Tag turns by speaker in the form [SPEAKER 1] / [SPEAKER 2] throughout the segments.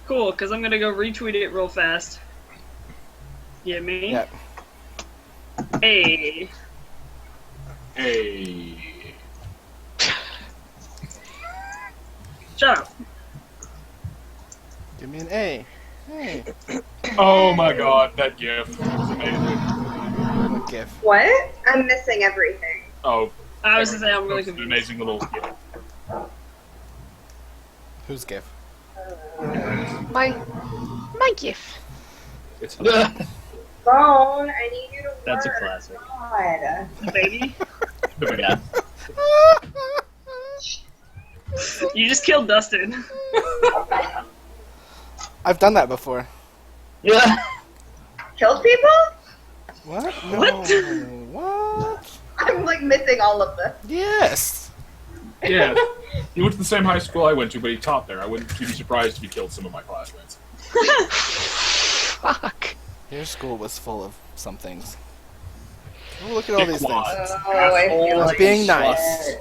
[SPEAKER 1] Cool, because I'm gonna go retweet it real fast. You get me?
[SPEAKER 2] Yeah.
[SPEAKER 1] Hey.
[SPEAKER 3] Hey.
[SPEAKER 1] Shut up.
[SPEAKER 2] Give me an A. Hey.
[SPEAKER 3] Oh my god, that GIF was amazing.
[SPEAKER 2] What GIF?
[SPEAKER 4] What? I'm missing everything.
[SPEAKER 3] Oh,
[SPEAKER 1] I was gonna say I'm really
[SPEAKER 3] it's an
[SPEAKER 1] confused.
[SPEAKER 3] amazing little GIF.
[SPEAKER 2] Whose GIF?
[SPEAKER 5] My GIF.
[SPEAKER 3] It's
[SPEAKER 4] Phone, I need you to work.
[SPEAKER 6] That's a classic.
[SPEAKER 4] God.
[SPEAKER 1] Baby.
[SPEAKER 6] Yeah.
[SPEAKER 1] You just killed Dustin.
[SPEAKER 2] I've done that before.
[SPEAKER 6] Yeah.
[SPEAKER 4] Killed people?
[SPEAKER 2] What? No.
[SPEAKER 1] What?
[SPEAKER 2] What?
[SPEAKER 4] I'm like missing all of this.
[SPEAKER 2] Yes.
[SPEAKER 3] Yeah. He went to the same high school I went to, but he taught there. I wouldn't be surprised if he killed some of my classmates.
[SPEAKER 5] Fuck.
[SPEAKER 2] Your school was full of some things. Oh, look at all these things.
[SPEAKER 4] Oh, I feel
[SPEAKER 2] That's
[SPEAKER 4] like
[SPEAKER 2] being
[SPEAKER 4] shit.
[SPEAKER 2] nice.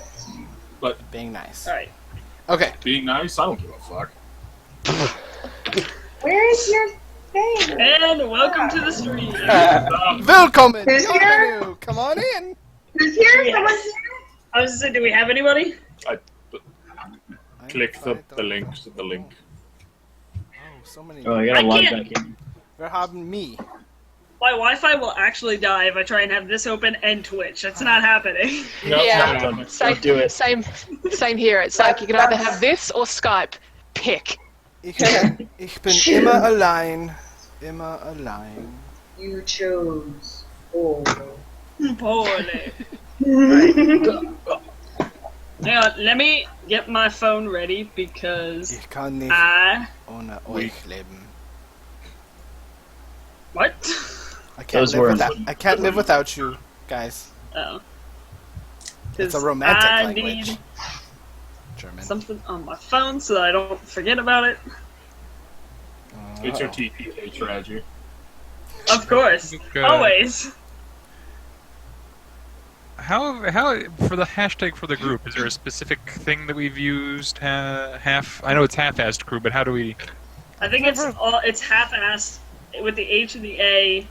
[SPEAKER 3] But
[SPEAKER 2] Being nice.
[SPEAKER 1] Alright.
[SPEAKER 2] Okay.
[SPEAKER 3] being nice, I don't give a fuck.
[SPEAKER 4] Where is your thing?
[SPEAKER 1] And welcome to the stream.
[SPEAKER 2] Willkommen!
[SPEAKER 4] Who's here?
[SPEAKER 2] Bienvenue. Come on in!
[SPEAKER 4] Who's here?
[SPEAKER 1] Yes.
[SPEAKER 4] Someone's here?
[SPEAKER 1] I was gonna say, do we have anybody?
[SPEAKER 3] Click the link. The link.
[SPEAKER 2] Oh, so many.
[SPEAKER 6] Oh, I gotta log
[SPEAKER 1] can't-
[SPEAKER 6] back in.
[SPEAKER 2] Wir haben me.
[SPEAKER 1] My Wi-Fi will actually die if I try and have this open and Twitch. That's not happening.
[SPEAKER 3] No,
[SPEAKER 5] Yeah.
[SPEAKER 3] no, no.
[SPEAKER 5] Same,
[SPEAKER 6] do it.
[SPEAKER 5] Same here. It's like you can either have this or Skype. Pick.
[SPEAKER 2] Ich bin immer allein. Immer allein.
[SPEAKER 4] You chose. Oh.
[SPEAKER 1] Poorly. Hang on, let me get my phone ready because
[SPEAKER 2] Ich kann nicht
[SPEAKER 1] I...
[SPEAKER 2] ohne euch leben.
[SPEAKER 1] What?
[SPEAKER 2] I can't
[SPEAKER 6] Those
[SPEAKER 2] live
[SPEAKER 6] words.
[SPEAKER 2] without. I can't live without you, guys.
[SPEAKER 1] Oh.
[SPEAKER 2] It's a
[SPEAKER 1] 'Cause
[SPEAKER 2] romantic
[SPEAKER 1] I
[SPEAKER 2] language.
[SPEAKER 1] need
[SPEAKER 2] German.
[SPEAKER 1] something on my phone so that I don't forget about it.
[SPEAKER 3] It's your
[SPEAKER 2] Uh-oh.
[SPEAKER 3] TPK strategy.
[SPEAKER 1] Of course.
[SPEAKER 7] Okay.
[SPEAKER 1] Always.
[SPEAKER 7] How for the hashtag for the group? Is there a specific thing that we've used? Half. I know it's half-assed crew, but how do we?
[SPEAKER 1] I think it's half-assed with the H and the A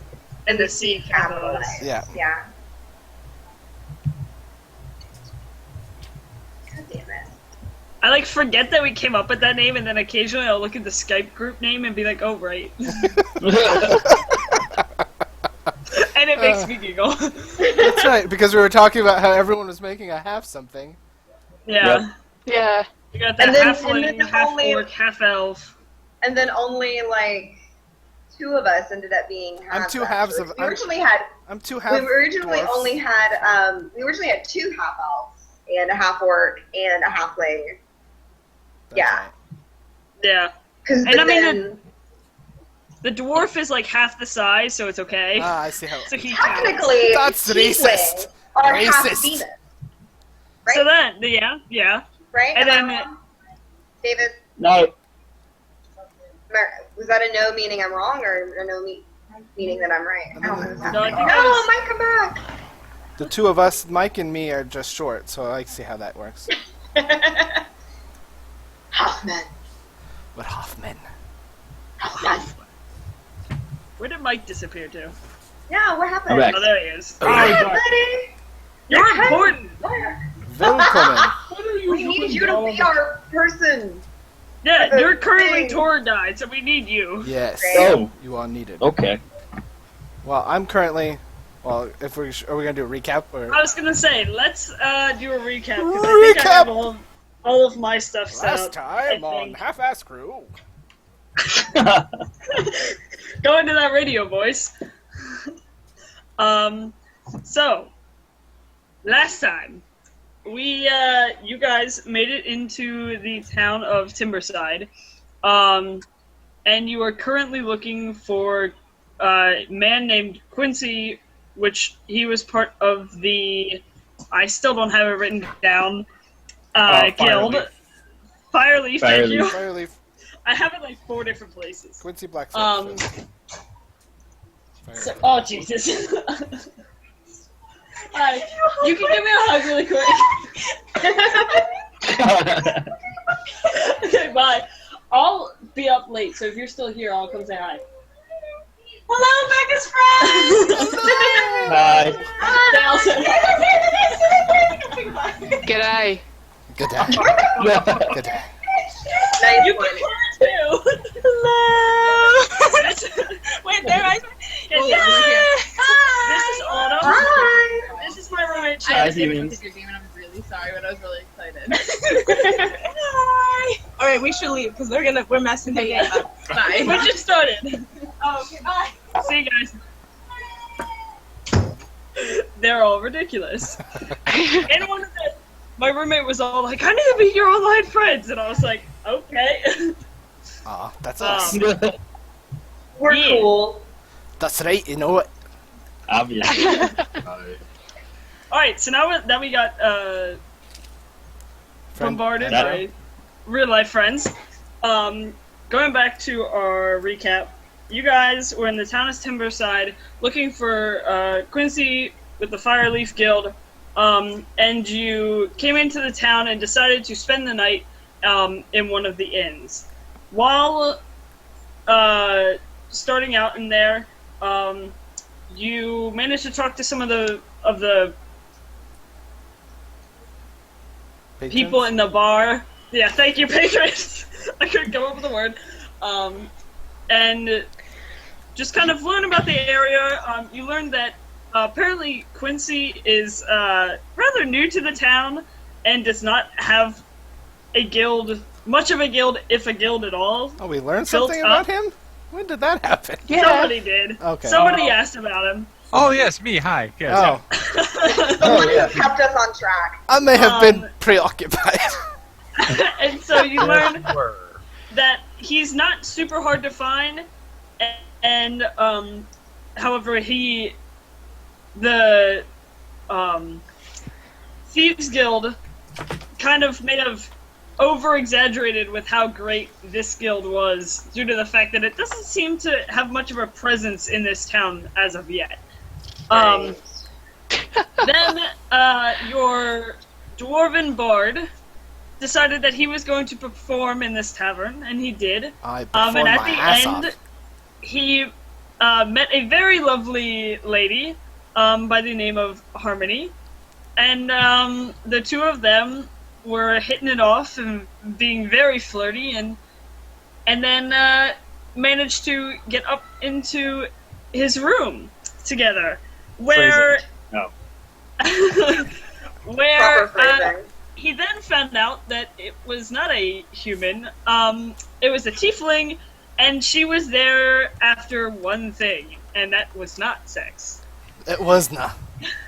[SPEAKER 1] and the C capitalized.
[SPEAKER 2] Yeah.
[SPEAKER 4] Yeah. God damn it.
[SPEAKER 1] I like forget that we came up with that name, and then occasionally I'll look at the Skype group name and be like, "Oh right," and it makes me giggle.
[SPEAKER 2] That's right, because we were talking about how everyone was making a half something.
[SPEAKER 1] Yeah,
[SPEAKER 5] Yeah.
[SPEAKER 1] you got that
[SPEAKER 4] And then
[SPEAKER 1] halfling, half
[SPEAKER 4] only-
[SPEAKER 1] orc, half elf.
[SPEAKER 4] And then only like 2 of us ended up being halves.
[SPEAKER 2] I'm two halves
[SPEAKER 4] actually.
[SPEAKER 2] of-
[SPEAKER 4] We originally had.
[SPEAKER 2] I'm two half.
[SPEAKER 4] We originally
[SPEAKER 2] dwarfs.
[SPEAKER 4] only had. We originally had 2 half elves and a half orc and a halfling.
[SPEAKER 2] That's
[SPEAKER 4] yeah.
[SPEAKER 2] right.
[SPEAKER 1] Yeah,
[SPEAKER 4] Because
[SPEAKER 1] And I mean,
[SPEAKER 4] then
[SPEAKER 1] the dwarf is like half the size, so it's okay.
[SPEAKER 2] Ah, I see how.
[SPEAKER 1] So he counts.
[SPEAKER 4] technically
[SPEAKER 2] That's
[SPEAKER 4] tiefling
[SPEAKER 2] racist.
[SPEAKER 4] are half
[SPEAKER 2] Racist.
[SPEAKER 4] demon,
[SPEAKER 1] So then, yeah.
[SPEAKER 4] right?
[SPEAKER 1] And
[SPEAKER 4] Am I
[SPEAKER 1] then-
[SPEAKER 4] wrong? David,
[SPEAKER 6] No.
[SPEAKER 4] was that a no meaning I'm wrong or a no meaning that I'm right? I don't know what's
[SPEAKER 1] No, I
[SPEAKER 4] happening.
[SPEAKER 1] think
[SPEAKER 4] No,
[SPEAKER 1] I was-
[SPEAKER 4] Mike, come back.
[SPEAKER 2] The two of us, Mike and me, are just short, so I see how that works.
[SPEAKER 4] Hoffman.
[SPEAKER 2] But Hoffman.
[SPEAKER 1] Where did Mike disappear to?
[SPEAKER 4] Yeah, what happened?
[SPEAKER 6] I'm back.
[SPEAKER 1] Oh, there he is.
[SPEAKER 4] Hi, buddy.
[SPEAKER 1] You're important.
[SPEAKER 2] Willkommen.
[SPEAKER 4] We need you to be our person.
[SPEAKER 1] Yeah, you're currently
[SPEAKER 4] Dang.
[SPEAKER 1] tour guide, so we need you.
[SPEAKER 2] Yes.
[SPEAKER 6] Oh.
[SPEAKER 2] You are needed.
[SPEAKER 6] Okay.
[SPEAKER 2] Well, I'm currently. Well, if we are we gonna do a recap or
[SPEAKER 1] I was gonna say, let's do a recap. 'Cause I think I have all of my stuff set
[SPEAKER 2] last
[SPEAKER 1] up,
[SPEAKER 2] time
[SPEAKER 1] I
[SPEAKER 2] on
[SPEAKER 1] think.
[SPEAKER 2] Half-Ass Crew?
[SPEAKER 1] Go into that radio voice. So last time we you guys made it into the town of Timberside, and you are currently looking for a man named Quincy, which he was part of the. I still don't have it written down. Guild. Fireleaf, thank you.
[SPEAKER 2] Fireleaf,
[SPEAKER 1] I have it like 4 different places.
[SPEAKER 2] Quincy Black.
[SPEAKER 1] So, oh Jesus! Alright, you can give me a hug really quick. Okay, bye. be up late, so if you're still here, I'll come say hi.
[SPEAKER 8] Hello, Becca's friends!
[SPEAKER 6] Hi.
[SPEAKER 1] They also.
[SPEAKER 5] G'day.
[SPEAKER 2] Good day. Good day.
[SPEAKER 4] Nice
[SPEAKER 1] You
[SPEAKER 4] one.
[SPEAKER 1] can call too.
[SPEAKER 8] Hello! Wait, there I
[SPEAKER 1] This is Autumn.
[SPEAKER 4] Hi.
[SPEAKER 1] This is my roommate.
[SPEAKER 6] Hi,
[SPEAKER 1] Chad.
[SPEAKER 6] humans.
[SPEAKER 9] Your name and I'm really sorry, but I was really excited.
[SPEAKER 8] Hi! Alright, we should leave because we're messing the game up.
[SPEAKER 9] Bye.
[SPEAKER 1] We just started.
[SPEAKER 8] Oh, okay, bye.
[SPEAKER 1] See you guys. They're all ridiculous. And one of the, my roommate was all like, "I need to be your online friends," and I was like, "Okay."
[SPEAKER 2] Aw, that's us.
[SPEAKER 4] We're
[SPEAKER 1] Yeah.
[SPEAKER 4] cool.
[SPEAKER 2] That's right, you know it.
[SPEAKER 6] Obviously.
[SPEAKER 1] All right, so now we got bombarded
[SPEAKER 6] Yeah.
[SPEAKER 1] by real life friends. Going back to our recap, you guys were in the town of Timberside looking for Quincy with the Fireleaf Guild, and you came into the town and decided to spend the night in one of the inns. While starting out in there, you managed to talk to some of the
[SPEAKER 2] Patrons?
[SPEAKER 1] people in the bar. Yeah, thank you, patrons. I couldn't come up with a word. And just kind of learn about the area. You learned that apparently Quincy is rather new to the town and does not have a guild, much of a guild, if a guild at all.
[SPEAKER 2] Oh, we learned
[SPEAKER 1] Built
[SPEAKER 2] something
[SPEAKER 1] up.
[SPEAKER 2] about him? When did that happen?
[SPEAKER 5] Yeah.
[SPEAKER 1] Somebody did.
[SPEAKER 2] Okay.
[SPEAKER 1] Somebody asked about him.
[SPEAKER 7] Oh yes, me. Hi. Yes.
[SPEAKER 2] Oh,
[SPEAKER 4] Someone
[SPEAKER 6] yeah.
[SPEAKER 4] kept us on track.
[SPEAKER 2] I may have been preoccupied.
[SPEAKER 1] And so you learn
[SPEAKER 7] Were.
[SPEAKER 1] that he's not super hard to find, and however, the Thieves Guild kind of may have over-exaggerated with how great this guild was due to the fact that it doesn't seem to have much of a presence in this town as of yet. Then your dwarven bard decided that he was going to perform in this tavern, and he did.
[SPEAKER 2] I performed
[SPEAKER 1] And at
[SPEAKER 2] my
[SPEAKER 1] the
[SPEAKER 2] ass
[SPEAKER 1] end,
[SPEAKER 2] off.
[SPEAKER 1] he met a very lovely lady by the name of Harmony, and the two of them were hitting it off and being very flirty, and then managed to get up into his room together, where
[SPEAKER 6] No.
[SPEAKER 1] where
[SPEAKER 4] Proper phrasing.
[SPEAKER 1] he then found out that it was not a human. It was a tiefling, and she was there after one thing, and that was not sex.
[SPEAKER 2] It was not.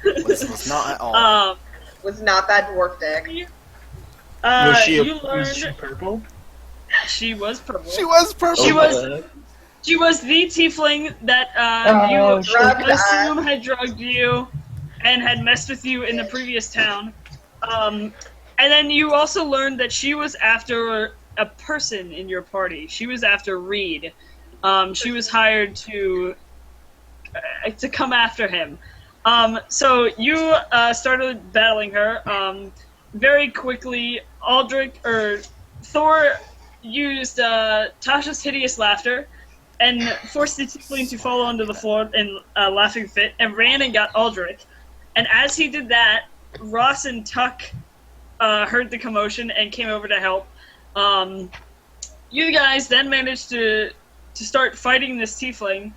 [SPEAKER 2] It was not at all.
[SPEAKER 4] Was not that dwarf dick.
[SPEAKER 6] Was she
[SPEAKER 1] you learned
[SPEAKER 6] was she purple?
[SPEAKER 1] she was purple.
[SPEAKER 2] She was purple.
[SPEAKER 1] She was- She was the tiefling that you
[SPEAKER 4] Drugged us.
[SPEAKER 1] assume had drugged you and had messed with you in the previous town. And then you also learned that she was after a person in your party. She was after Reed. She was hired to come after him. So you started battling her. Very quickly, Thor used Tasha's hideous laughter and forced the tiefling to fall onto the floor in a laughing fit, and ran and got Aldrich. And as he did that, Ross and Tuck heard the commotion and came over to help. You guys then managed to start fighting this tiefling,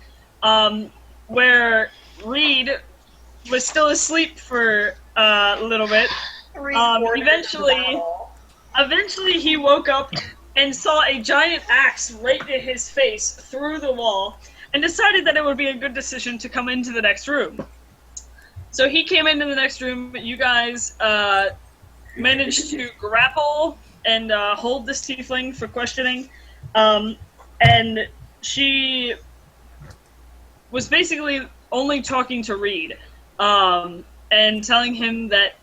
[SPEAKER 1] where Reed was still asleep for a little bit. Eventually he woke up and saw a giant axe right to his face through the wall, and decided that it would be a good decision to come into the next room. So he came into the next room. You guys managed to grapple and hold this tiefling for questioning, and she was basically only talking to Reed, and telling him that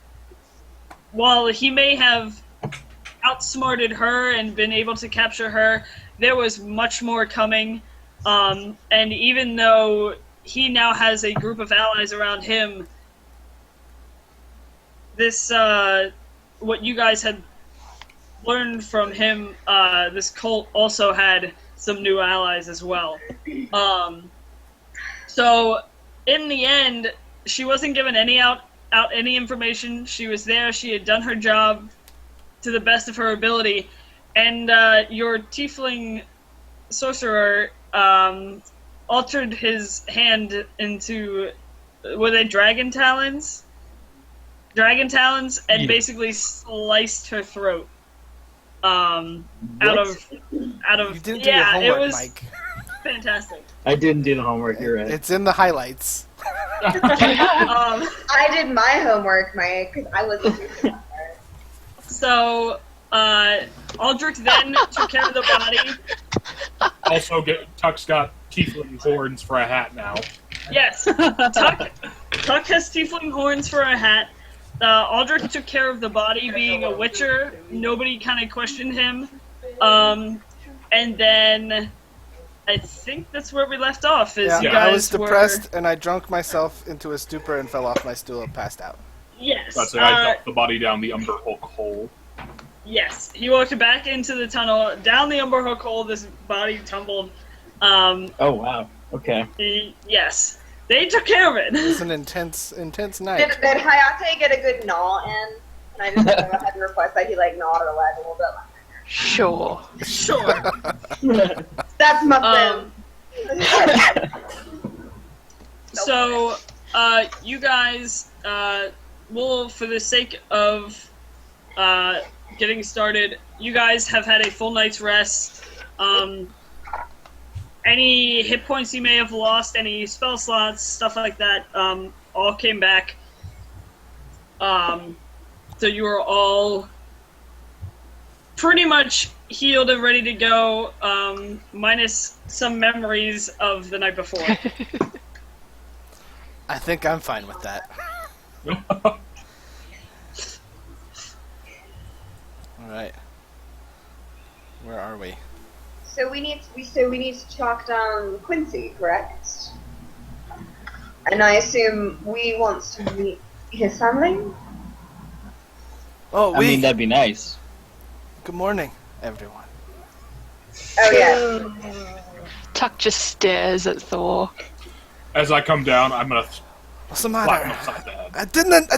[SPEAKER 1] while he may have outsmarted her and been able to capture her, there was much more coming, and even though he now has a group of allies around him, this what you guys had learned from him, this cult also had some new allies as well. So in the end, she wasn't given out any information. She was there. She had done her job to the best of her ability, and your tiefling sorcerer altered his hand into, were they dragon talons? Dragon talons, and
[SPEAKER 6] Yeah.
[SPEAKER 1] basically sliced her throat. Out
[SPEAKER 6] What?
[SPEAKER 1] of
[SPEAKER 2] You didn't do your
[SPEAKER 1] yeah,
[SPEAKER 2] homework,
[SPEAKER 1] it was
[SPEAKER 2] Mike.
[SPEAKER 1] fantastic.
[SPEAKER 6] I didn't do the homework. You're right.
[SPEAKER 2] It's in the highlights.
[SPEAKER 4] I did my homework, Mike, because I wasn't doing that part.
[SPEAKER 1] So Aldrich then took care of the body.
[SPEAKER 3] Also, Tuck's got tiefling horns for a hat now.
[SPEAKER 1] Yes, Tuck has tiefling horns for a hat. Aldrich took care of the body, being a witcher. Nobody kind of questioned him. And then I think that's where we left off. Is
[SPEAKER 2] Yeah,
[SPEAKER 1] you
[SPEAKER 2] I
[SPEAKER 1] guys
[SPEAKER 2] was depressed, and I drunk myself into a stupor and fell off my stool and passed out.
[SPEAKER 1] Yes.
[SPEAKER 3] That's it. I dumped the body down the Umber Hulk hole.
[SPEAKER 1] Yes. He walked back into the tunnel, down the Umber Hook hole. This body tumbled.
[SPEAKER 6] Oh wow. Okay.
[SPEAKER 1] Yes. They took care of it.
[SPEAKER 2] It was an intense night.
[SPEAKER 4] Did Hayate get a good gnaw in? And I just go ahead and request that he gnawed her leg a little bit.
[SPEAKER 5] Sure.
[SPEAKER 1] Sure.
[SPEAKER 4] That's my thing.
[SPEAKER 1] So, you guys will, for the sake of getting started, you guys have had a full night's rest. Any hit points you may have lost, any spell slots, stuff like that, all came back. So you are all pretty much healed and ready to go, minus some memories of the night before.
[SPEAKER 2] I think I'm fine with that. Alright. Where are we?
[SPEAKER 4] So we need to track down Quincy, correct? And I assume we want to meet his family?
[SPEAKER 2] Oh,
[SPEAKER 6] I mean, that'd be nice.
[SPEAKER 2] Good morning, everyone.
[SPEAKER 4] Oh yeah.
[SPEAKER 5] Tuck just stares at Thor.
[SPEAKER 3] As I come down, I'm gonna
[SPEAKER 2] What's the
[SPEAKER 3] slap him
[SPEAKER 2] matter?
[SPEAKER 3] upside the head.
[SPEAKER 2] I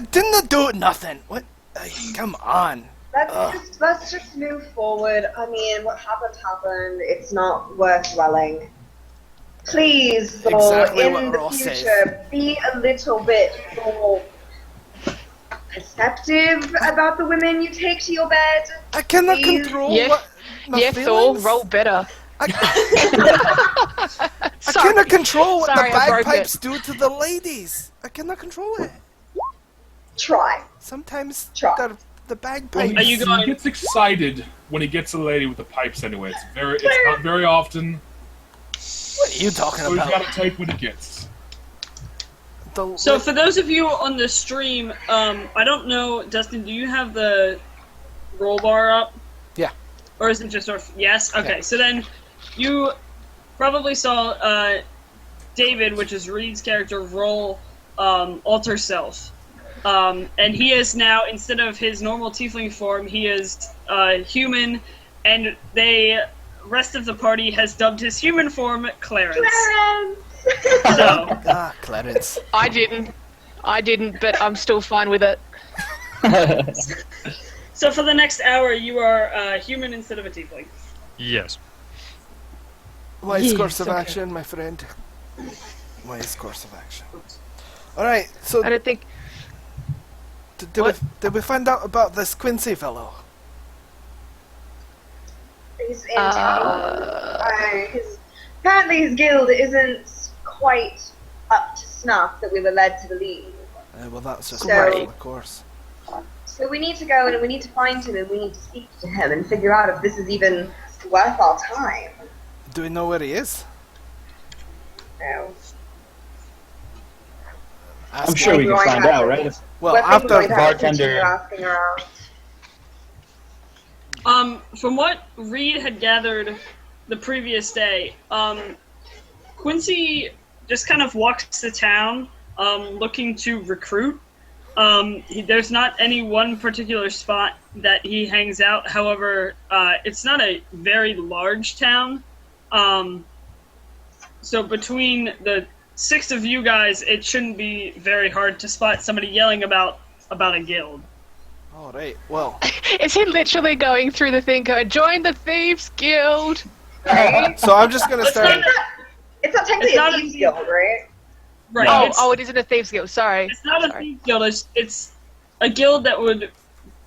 [SPEAKER 2] didn't do nothing. What? Come on.
[SPEAKER 4] Let's just move forward. I mean, what happened. It's not worth dwelling. Please, Thor,
[SPEAKER 2] Exactly what
[SPEAKER 4] in
[SPEAKER 2] we're all
[SPEAKER 4] the
[SPEAKER 2] saying.
[SPEAKER 4] future, be a little bit more perceptive about the women you take to your bed.
[SPEAKER 2] I cannot
[SPEAKER 4] Please.
[SPEAKER 2] control
[SPEAKER 5] Yeah.
[SPEAKER 2] what my
[SPEAKER 5] Yeah, Thor,
[SPEAKER 2] feelings.
[SPEAKER 5] roll better.
[SPEAKER 2] I
[SPEAKER 5] Sorry.
[SPEAKER 2] cannot control what
[SPEAKER 5] Sorry,
[SPEAKER 2] the
[SPEAKER 5] I broke
[SPEAKER 2] bagpipes
[SPEAKER 5] it.
[SPEAKER 2] do to the ladies. I cannot control it.
[SPEAKER 4] Try.
[SPEAKER 2] Sometimes
[SPEAKER 4] Try.
[SPEAKER 2] the
[SPEAKER 3] Well,
[SPEAKER 2] bagpipes.
[SPEAKER 1] Are you going-
[SPEAKER 3] he gets excited when he gets a lady with the pipes anyway. It's not very often,
[SPEAKER 2] What are you talking
[SPEAKER 3] so he's
[SPEAKER 2] about?
[SPEAKER 3] got to take what he gets.
[SPEAKER 1] So for those of you on the stream, I don't know, Dustin, do you have the roll bar up?
[SPEAKER 2] Yeah.
[SPEAKER 1] Or is it just sort of, yes? Okay,
[SPEAKER 2] Yeah.
[SPEAKER 1] so then you probably saw David, which is Reed's character, roll alter self. And he is now, instead of his normal tiefling form, he is human, and the rest of the party has dubbed his human form Clarence.
[SPEAKER 4] Clarence!
[SPEAKER 1] So,
[SPEAKER 2] Clarence.
[SPEAKER 5] I didn't, but I'm still fine with it.
[SPEAKER 1] so for the next hour, you are human instead of a tiefling.
[SPEAKER 7] Yes.
[SPEAKER 2] Wise course of
[SPEAKER 5] okay.
[SPEAKER 2] action, my friend. Wise course of action. Alright, so
[SPEAKER 5] I don't think.
[SPEAKER 2] did we find out about this Quincy fellow?
[SPEAKER 4] He's in town. Apparently his guild isn't quite up to snuff that we were led to believe.
[SPEAKER 2] Well, that's just
[SPEAKER 4] So-
[SPEAKER 2] normal, of course.
[SPEAKER 4] So we need to go and we need to find him and we need to speak to him and figure out if this is even worth our time.
[SPEAKER 2] Do we know where he is?
[SPEAKER 4] No.
[SPEAKER 2] Ask
[SPEAKER 6] I'm sure we
[SPEAKER 2] him.
[SPEAKER 6] can
[SPEAKER 4] Going
[SPEAKER 6] find
[SPEAKER 4] to
[SPEAKER 6] out,
[SPEAKER 4] have to-
[SPEAKER 6] right?
[SPEAKER 2] Well,
[SPEAKER 4] We're
[SPEAKER 2] after
[SPEAKER 4] going to have to
[SPEAKER 6] bartender-
[SPEAKER 4] continue asking around.
[SPEAKER 1] From what Reed had gathered the previous day, Quincy just kind of walks to town looking to recruit. There's not any one particular spot that he hangs out. However, it's not a very large town. So between the 6 of you guys, it shouldn't be very hard to spot somebody yelling about a guild.
[SPEAKER 2] All right. Well,
[SPEAKER 5] Is he literally going through the thing going, join the Thieves Guild?
[SPEAKER 4] Right?
[SPEAKER 2] so I'm just gonna start.
[SPEAKER 4] It's not technically
[SPEAKER 1] It's not
[SPEAKER 4] a
[SPEAKER 1] a
[SPEAKER 4] thieves
[SPEAKER 1] thief-
[SPEAKER 4] guild, right?
[SPEAKER 1] Right.
[SPEAKER 5] It isn't a Thieves Guild. Sorry.
[SPEAKER 1] It's not a
[SPEAKER 5] Sorry.
[SPEAKER 1] thief guild. It's a guild that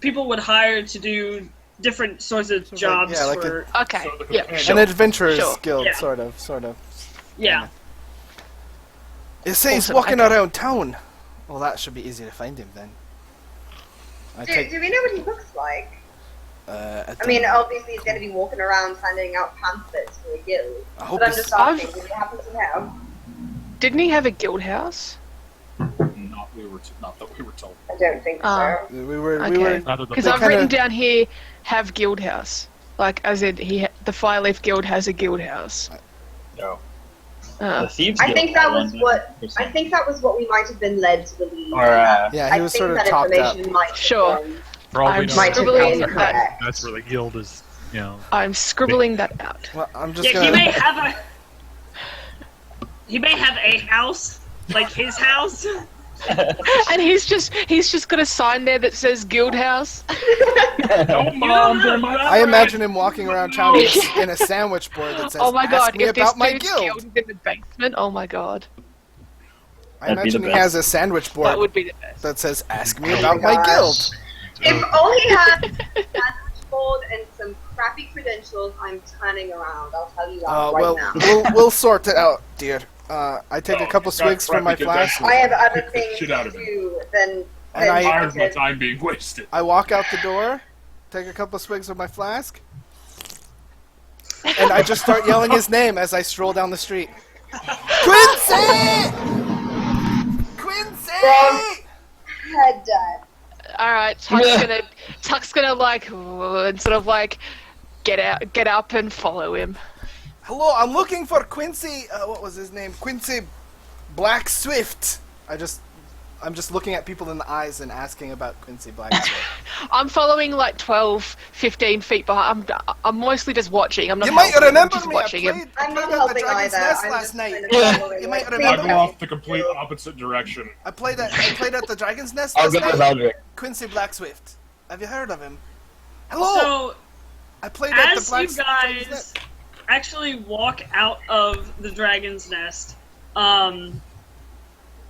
[SPEAKER 1] people would hire to do different sorts of jobs
[SPEAKER 2] yeah, like
[SPEAKER 1] for.
[SPEAKER 5] Okay.
[SPEAKER 3] So the
[SPEAKER 5] Yeah.
[SPEAKER 3] companion-
[SPEAKER 2] An adventurers
[SPEAKER 5] Sure.
[SPEAKER 2] guild,
[SPEAKER 1] Yeah.
[SPEAKER 2] sort of.
[SPEAKER 1] Yeah.
[SPEAKER 2] It says
[SPEAKER 5] Awesome,
[SPEAKER 2] walking
[SPEAKER 5] okay.
[SPEAKER 2] around town. Well, that should be easy to find him then.
[SPEAKER 4] Do we know what he looks like?
[SPEAKER 2] I
[SPEAKER 4] I mean, obviously he's going to be walking around handing out pamphlets for a guild.
[SPEAKER 2] I hope
[SPEAKER 4] But I'm
[SPEAKER 2] he's-
[SPEAKER 4] just asking, do we happen to know?
[SPEAKER 5] Didn't he have a guild house?
[SPEAKER 3] Not that we were told.
[SPEAKER 4] I don't think
[SPEAKER 5] Oh.
[SPEAKER 4] so.
[SPEAKER 2] we were.
[SPEAKER 5] Okay.
[SPEAKER 7] Other than
[SPEAKER 5] Because
[SPEAKER 2] They
[SPEAKER 5] I've
[SPEAKER 2] kinda-
[SPEAKER 5] written down here, have guild house. Like, as in, the Fireleaf Guild has a guild house.
[SPEAKER 6] No.
[SPEAKER 5] Uh,
[SPEAKER 6] The Thieves
[SPEAKER 4] I
[SPEAKER 6] Guild
[SPEAKER 4] think that
[SPEAKER 6] had
[SPEAKER 4] was
[SPEAKER 6] one,
[SPEAKER 4] what
[SPEAKER 6] then.
[SPEAKER 4] I think that was what we might have been led to believe.
[SPEAKER 6] Or,
[SPEAKER 2] Yeah, he was
[SPEAKER 4] I think
[SPEAKER 2] sort of
[SPEAKER 4] that
[SPEAKER 2] talked up.
[SPEAKER 4] information might have
[SPEAKER 5] Sure.
[SPEAKER 4] been-
[SPEAKER 7] for all we
[SPEAKER 5] I'm
[SPEAKER 7] know,
[SPEAKER 4] might have
[SPEAKER 5] scribbling
[SPEAKER 4] been
[SPEAKER 5] that.
[SPEAKER 4] correct.
[SPEAKER 7] that's where the guild is. You know,
[SPEAKER 5] I'm scribbling that out.
[SPEAKER 2] Well, I'm just
[SPEAKER 1] Yeah,
[SPEAKER 2] gonna.
[SPEAKER 1] he may have a house, like his house.
[SPEAKER 5] And he's just got a sign there that says guild house.
[SPEAKER 3] No, Mom, they're my
[SPEAKER 2] I imagine him walking around town in a sandwich board that says,
[SPEAKER 5] Oh my god,
[SPEAKER 2] "Ask me
[SPEAKER 5] if this
[SPEAKER 2] about my
[SPEAKER 5] dude's
[SPEAKER 2] guild."
[SPEAKER 5] guild is in the basement, oh my god.
[SPEAKER 2] I
[SPEAKER 6] That'd be the
[SPEAKER 2] imagine he
[SPEAKER 6] best.
[SPEAKER 2] has a sandwich board
[SPEAKER 5] That would be the best.
[SPEAKER 2] that says, "Ask me
[SPEAKER 4] Oh
[SPEAKER 2] about
[SPEAKER 4] my
[SPEAKER 2] my
[SPEAKER 4] gosh.
[SPEAKER 2] guild."
[SPEAKER 4] If only he had a sandwich board and some crappy credentials, I'm turning around. I'll tell you that right
[SPEAKER 2] Well,
[SPEAKER 4] now.
[SPEAKER 2] we'll sort it out, dear. I take a couple
[SPEAKER 3] you've got
[SPEAKER 2] swigs from my
[SPEAKER 3] crappy
[SPEAKER 2] flask.
[SPEAKER 3] credentials.
[SPEAKER 4] I have other
[SPEAKER 3] Kick the
[SPEAKER 4] things
[SPEAKER 3] shit out
[SPEAKER 4] to
[SPEAKER 3] of him.
[SPEAKER 4] do than
[SPEAKER 2] And I-
[SPEAKER 3] Tired of my
[SPEAKER 4] to-
[SPEAKER 3] time being wasted.
[SPEAKER 2] I walk out the door, take a couple swigs of my flask, and I just start yelling his name as I stroll down the street. Quincy! Quincy!
[SPEAKER 4] head dead.
[SPEAKER 5] Alright, Tuck's gonna like and sort of like get up and follow him.
[SPEAKER 2] Hello, I'm looking for Quincy. What was his name? Quincy Black Swift. I'm just looking at people in the eyes and asking about Quincy Black Swift.
[SPEAKER 5] I'm following like 12, 15 feet behind. I'm mostly just watching. I'm not
[SPEAKER 2] You might
[SPEAKER 5] helping, I'm
[SPEAKER 2] remember
[SPEAKER 5] just
[SPEAKER 2] me.
[SPEAKER 5] watching
[SPEAKER 2] I
[SPEAKER 5] him.
[SPEAKER 2] played,
[SPEAKER 4] I'm not
[SPEAKER 2] at the
[SPEAKER 4] helping
[SPEAKER 2] Dragon's
[SPEAKER 4] either.
[SPEAKER 2] Nest
[SPEAKER 4] I'm
[SPEAKER 2] last
[SPEAKER 4] just
[SPEAKER 2] night.
[SPEAKER 4] kind of following
[SPEAKER 2] You might
[SPEAKER 4] what-
[SPEAKER 2] remember
[SPEAKER 3] I
[SPEAKER 2] me.
[SPEAKER 3] go off the complete opposite direction.
[SPEAKER 2] I played at the Dragon's Nest
[SPEAKER 6] I'll
[SPEAKER 2] last
[SPEAKER 6] go with
[SPEAKER 2] night.
[SPEAKER 6] Aldrich.
[SPEAKER 2] Quincy Black Swift. Have you heard of him? Hello.
[SPEAKER 1] So
[SPEAKER 2] I played at the
[SPEAKER 1] as
[SPEAKER 2] Black
[SPEAKER 1] you
[SPEAKER 2] Dragon's
[SPEAKER 1] guys
[SPEAKER 2] Nest.
[SPEAKER 1] actually walk out of the dragon's nest,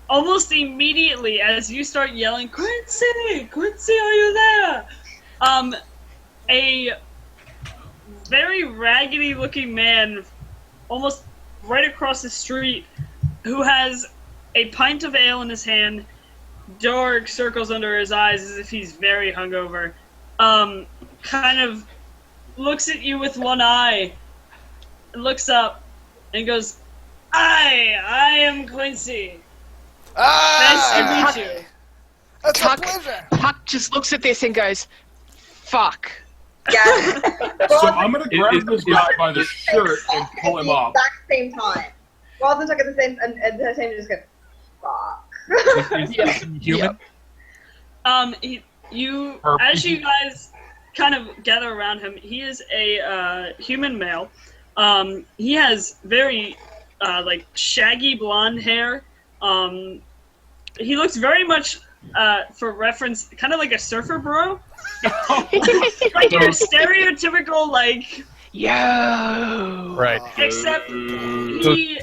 [SPEAKER 1] almost immediately as you start yelling, Quincy, Quincy, are you there? A very raggedy looking man, almost right across the street, who has a pint of ale in his hand, dark circles under his eyes as if he's very hungover, kind of looks at you with one eye, looks up, and goes, I am Quincy. Nice to meet you.
[SPEAKER 2] It's a
[SPEAKER 5] Tuck,
[SPEAKER 2] pleasure.
[SPEAKER 5] Tuck just looks at this and goes, fuck.
[SPEAKER 4] Yeah.
[SPEAKER 3] So I'm gonna grab this guy by the shirt and pull him up.
[SPEAKER 4] At the exact same time. Rather than talk at the same and at the same time just go, fuck.
[SPEAKER 7] is he human?
[SPEAKER 1] You
[SPEAKER 7] Or-
[SPEAKER 1] as you guys kind of gather around him, he is a human male. He has very like shaggy blonde hair. He looks very much, for reference, kind of like a surfer bro. Like your stereotypical, like,
[SPEAKER 5] Yo.
[SPEAKER 7] Right.
[SPEAKER 1] except he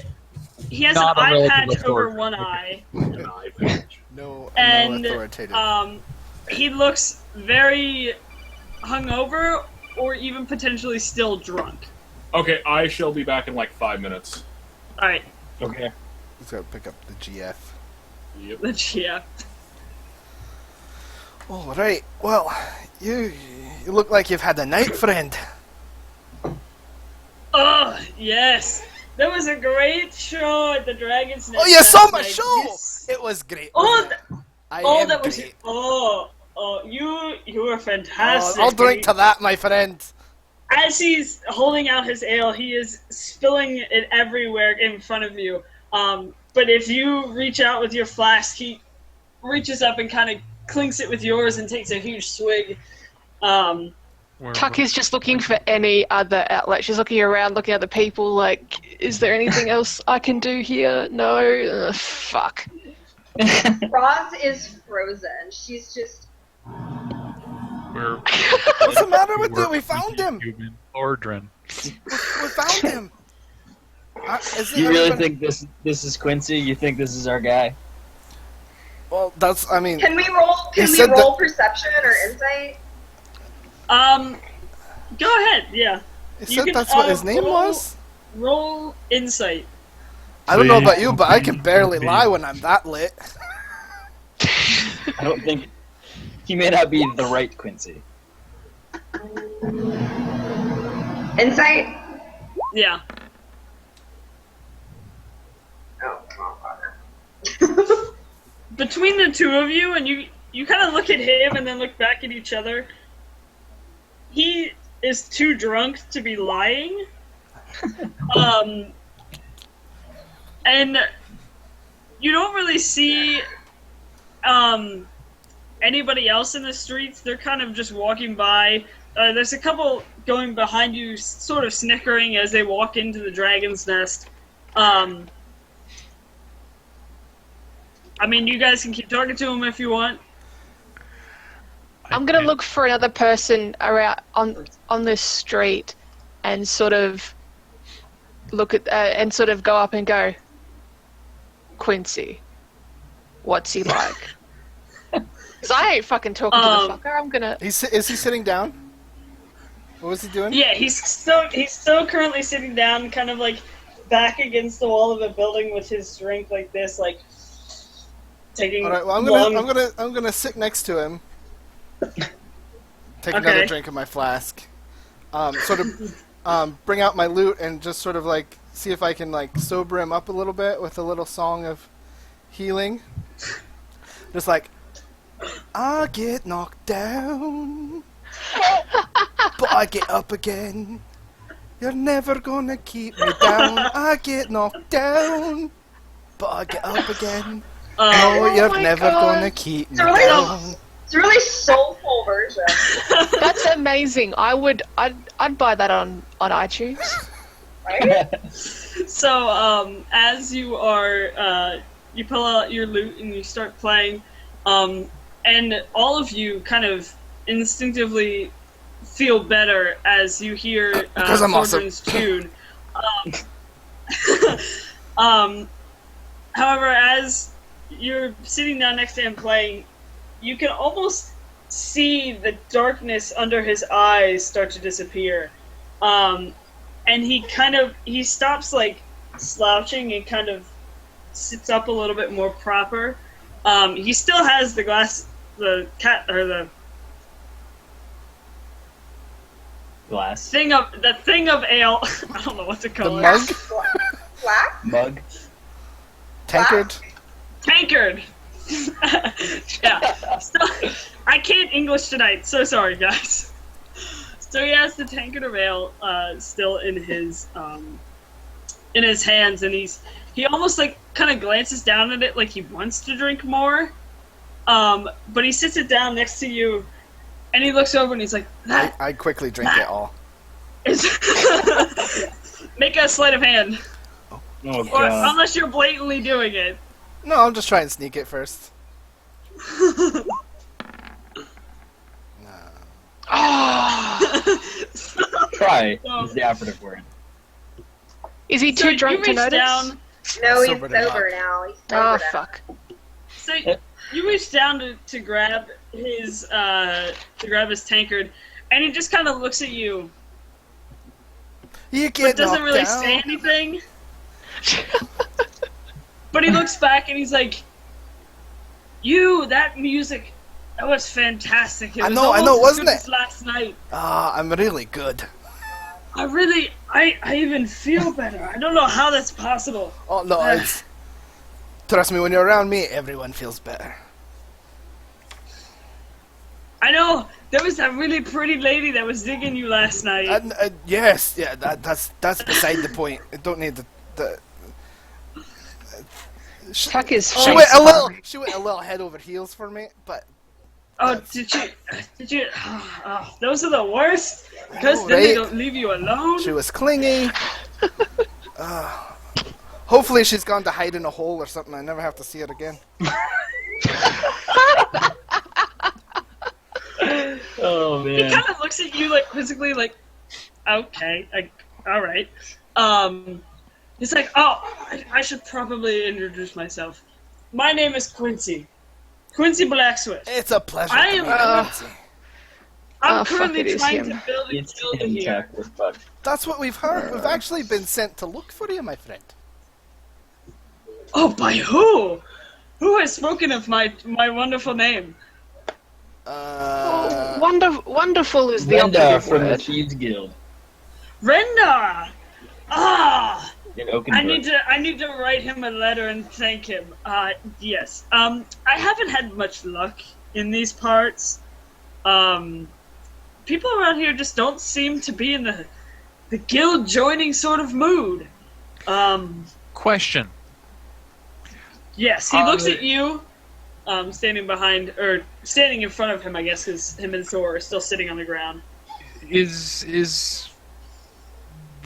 [SPEAKER 1] has an
[SPEAKER 7] Not a
[SPEAKER 1] eye
[SPEAKER 7] relative
[SPEAKER 1] patch over
[SPEAKER 7] authority.
[SPEAKER 1] one eye,
[SPEAKER 3] An eye patch.
[SPEAKER 2] No
[SPEAKER 1] and
[SPEAKER 2] authoritative.
[SPEAKER 1] he looks very hungover or even potentially still drunk.
[SPEAKER 3] Okay, I shall be back in like 5 minutes.
[SPEAKER 1] All right,
[SPEAKER 6] Okay.
[SPEAKER 2] Let's go pick up the GF.
[SPEAKER 3] Yep.
[SPEAKER 1] yeah.
[SPEAKER 2] All right. Well, you look like you've had a night, friend.
[SPEAKER 1] Oh yes, that was a great show at the Dragon's Nest.
[SPEAKER 2] Oh, you saw
[SPEAKER 1] last
[SPEAKER 2] my
[SPEAKER 1] night.
[SPEAKER 2] show.
[SPEAKER 1] Yes.
[SPEAKER 2] It was great.
[SPEAKER 1] Oh,
[SPEAKER 2] I
[SPEAKER 1] oh,
[SPEAKER 2] am
[SPEAKER 1] that was
[SPEAKER 2] great.
[SPEAKER 1] you were fantastic.
[SPEAKER 2] I'll drink to that, my friend.
[SPEAKER 1] As he's holding out his ale, he is spilling it everywhere in front of you. But if you reach out with your flask, he reaches up and kind of clinks it with yours and takes a huge swig.
[SPEAKER 5] Tuck is just looking for any other outlet. She's looking around, looking at the people, like, is there anything else I can do here? No? Fuck.
[SPEAKER 4] Roz is frozen. She's just.
[SPEAKER 2] What's the matter with you? We found him.
[SPEAKER 7] Ordrin.
[SPEAKER 2] We found him.
[SPEAKER 6] You really think this is Quincy? You think this is our guy?
[SPEAKER 2] Well, that's. I mean.
[SPEAKER 4] Can we roll? Can we roll perception or insight?
[SPEAKER 1] Go ahead. Yeah.
[SPEAKER 2] He said that's what his name was.
[SPEAKER 1] Roll insight.
[SPEAKER 2] I don't know about you, but I can barely lie when I'm that lit.
[SPEAKER 6] I don't think he may not be the right Quincy.
[SPEAKER 4] Insight?
[SPEAKER 1] Yeah.
[SPEAKER 4] Oh, come on, Father.
[SPEAKER 1] Between the two of you, and you kind of look at him and then look back at each other. He is too drunk to be lying. And you don't really see anybody else in the streets. They're kind of just walking by. There's a couple going behind you, sort of snickering as they walk into the dragon's nest. I mean, you guys can keep talking to him if you want.
[SPEAKER 5] I'm gonna look for another person around on this street, and sort of look at and sort of go up and go, Quincy, what's he like? Because I ain't fucking talking to the fucker. I'm gonna.
[SPEAKER 2] Is he sitting down? What was he doing?
[SPEAKER 1] Yeah, he's still currently sitting down, kind of like back against the wall of a building with his drink like this, like taking.
[SPEAKER 2] All right. Well, I'm gonna sit next to him. Take another drink of my flask. Sort of bring out my lute and just sort of like see if I can like sober him up a little bit with a little song of healing. Just like, I get knocked down, but I get up again. You're never gonna keep me down. I get knocked down, but I get up again. No, you're never gonna keep me down.
[SPEAKER 4] It's a really soulful version.
[SPEAKER 5] That's amazing. I'd buy that on iTunes.
[SPEAKER 4] Right?
[SPEAKER 1] So, as you are, you pull out your lute and you start playing, and all of you kind of instinctively feel better as you hear Thorgrim's tune. However, as you're sitting down next to him playing, you can almost see the darkness under his eyes start to disappear. And he stops like slouching and kind of sits up a little bit more proper. He still has the glass thing of ale. I don't know what to call
[SPEAKER 2] the
[SPEAKER 1] it.
[SPEAKER 2] mug?
[SPEAKER 4] Black?
[SPEAKER 6] Mug?
[SPEAKER 2] Tankard?
[SPEAKER 1] Tankard. Yeah. Still, I can't English tonight. So sorry, guys. So he has the tankard of ale still in his hands, and he almost like kind of glances down at it like he wants to drink more. But he sits it down next to you, and he looks over and he's like,
[SPEAKER 2] I quickly drink it all.
[SPEAKER 1] Make a sleight of hand.
[SPEAKER 6] Oh
[SPEAKER 1] Or,
[SPEAKER 6] god.
[SPEAKER 1] unless you're blatantly doing it.
[SPEAKER 2] No, I'll just try and sneak it first.
[SPEAKER 6] Try is the operative word.
[SPEAKER 5] Is he too drunk to notice?
[SPEAKER 1] Down,
[SPEAKER 4] No, he's
[SPEAKER 2] Sobered him up.
[SPEAKER 4] sober now. He's sobered
[SPEAKER 5] Oh
[SPEAKER 4] up.
[SPEAKER 5] fuck.
[SPEAKER 1] so you reach down to grab his tankard, and he just kind of looks at you,
[SPEAKER 2] You
[SPEAKER 1] but
[SPEAKER 2] get
[SPEAKER 1] doesn't
[SPEAKER 2] knocked
[SPEAKER 1] really
[SPEAKER 2] down.
[SPEAKER 1] say anything. But he looks back and he's like, that music, that was fantastic. It was
[SPEAKER 2] I know,
[SPEAKER 1] almost as
[SPEAKER 2] wasn't
[SPEAKER 1] good
[SPEAKER 2] it?
[SPEAKER 1] as last night.
[SPEAKER 2] I'm really good.
[SPEAKER 1] I even feel better. I don't know how that's possible.
[SPEAKER 2] Oh no, it's trust me. When you're around me, everyone feels better.
[SPEAKER 1] I know, there was that really pretty lady that was digging you last night.
[SPEAKER 2] Yes, yeah. That's beside the point. I don't need the
[SPEAKER 5] Tuck his
[SPEAKER 2] She
[SPEAKER 5] face
[SPEAKER 2] went a
[SPEAKER 5] down.
[SPEAKER 2] little head over heels for me, but
[SPEAKER 1] Oh, did you? Oh, those are the worst. Because
[SPEAKER 2] know,
[SPEAKER 1] then they
[SPEAKER 2] right?
[SPEAKER 1] don't leave you alone.
[SPEAKER 2] she was clingy. Hopefully she's gone to hide in a hole or something. I never have to see it again.
[SPEAKER 6] Oh
[SPEAKER 1] He
[SPEAKER 6] man.
[SPEAKER 1] kind of looks at you like quizzically, like, okay, all right. He's like, oh, I should probably introduce myself. My name is Quincy. Quincy Blackswift.
[SPEAKER 2] It's a pleasure
[SPEAKER 1] I
[SPEAKER 2] to
[SPEAKER 1] am-
[SPEAKER 2] meet you, Quincy.
[SPEAKER 1] I'm
[SPEAKER 5] Oh, fuck,
[SPEAKER 1] currently
[SPEAKER 5] it is
[SPEAKER 1] trying
[SPEAKER 5] him.
[SPEAKER 1] to build a
[SPEAKER 6] It's
[SPEAKER 1] guild
[SPEAKER 6] him,
[SPEAKER 1] here.
[SPEAKER 6] Chuck. We're fucked.
[SPEAKER 2] That's what we've heard. We've actually been sent to look for you, my friend.
[SPEAKER 1] Oh, by who? Who has spoken of my wonderful name?
[SPEAKER 5] Wonderful is the
[SPEAKER 6] Linda
[SPEAKER 5] operative
[SPEAKER 6] from the
[SPEAKER 5] word.
[SPEAKER 6] Thieves Guild
[SPEAKER 1] Renda! Ah!
[SPEAKER 6] in
[SPEAKER 1] I
[SPEAKER 6] Oakenbrook.
[SPEAKER 1] need to write him a letter and thank him. Yes. I haven't had much luck in these parts. People around here just don't seem to be in the guild joining sort of mood.
[SPEAKER 7] Question.
[SPEAKER 1] Yes, he looks at you, standing in front of him, I guess, because him and Thor are still sitting on the ground.
[SPEAKER 7] Is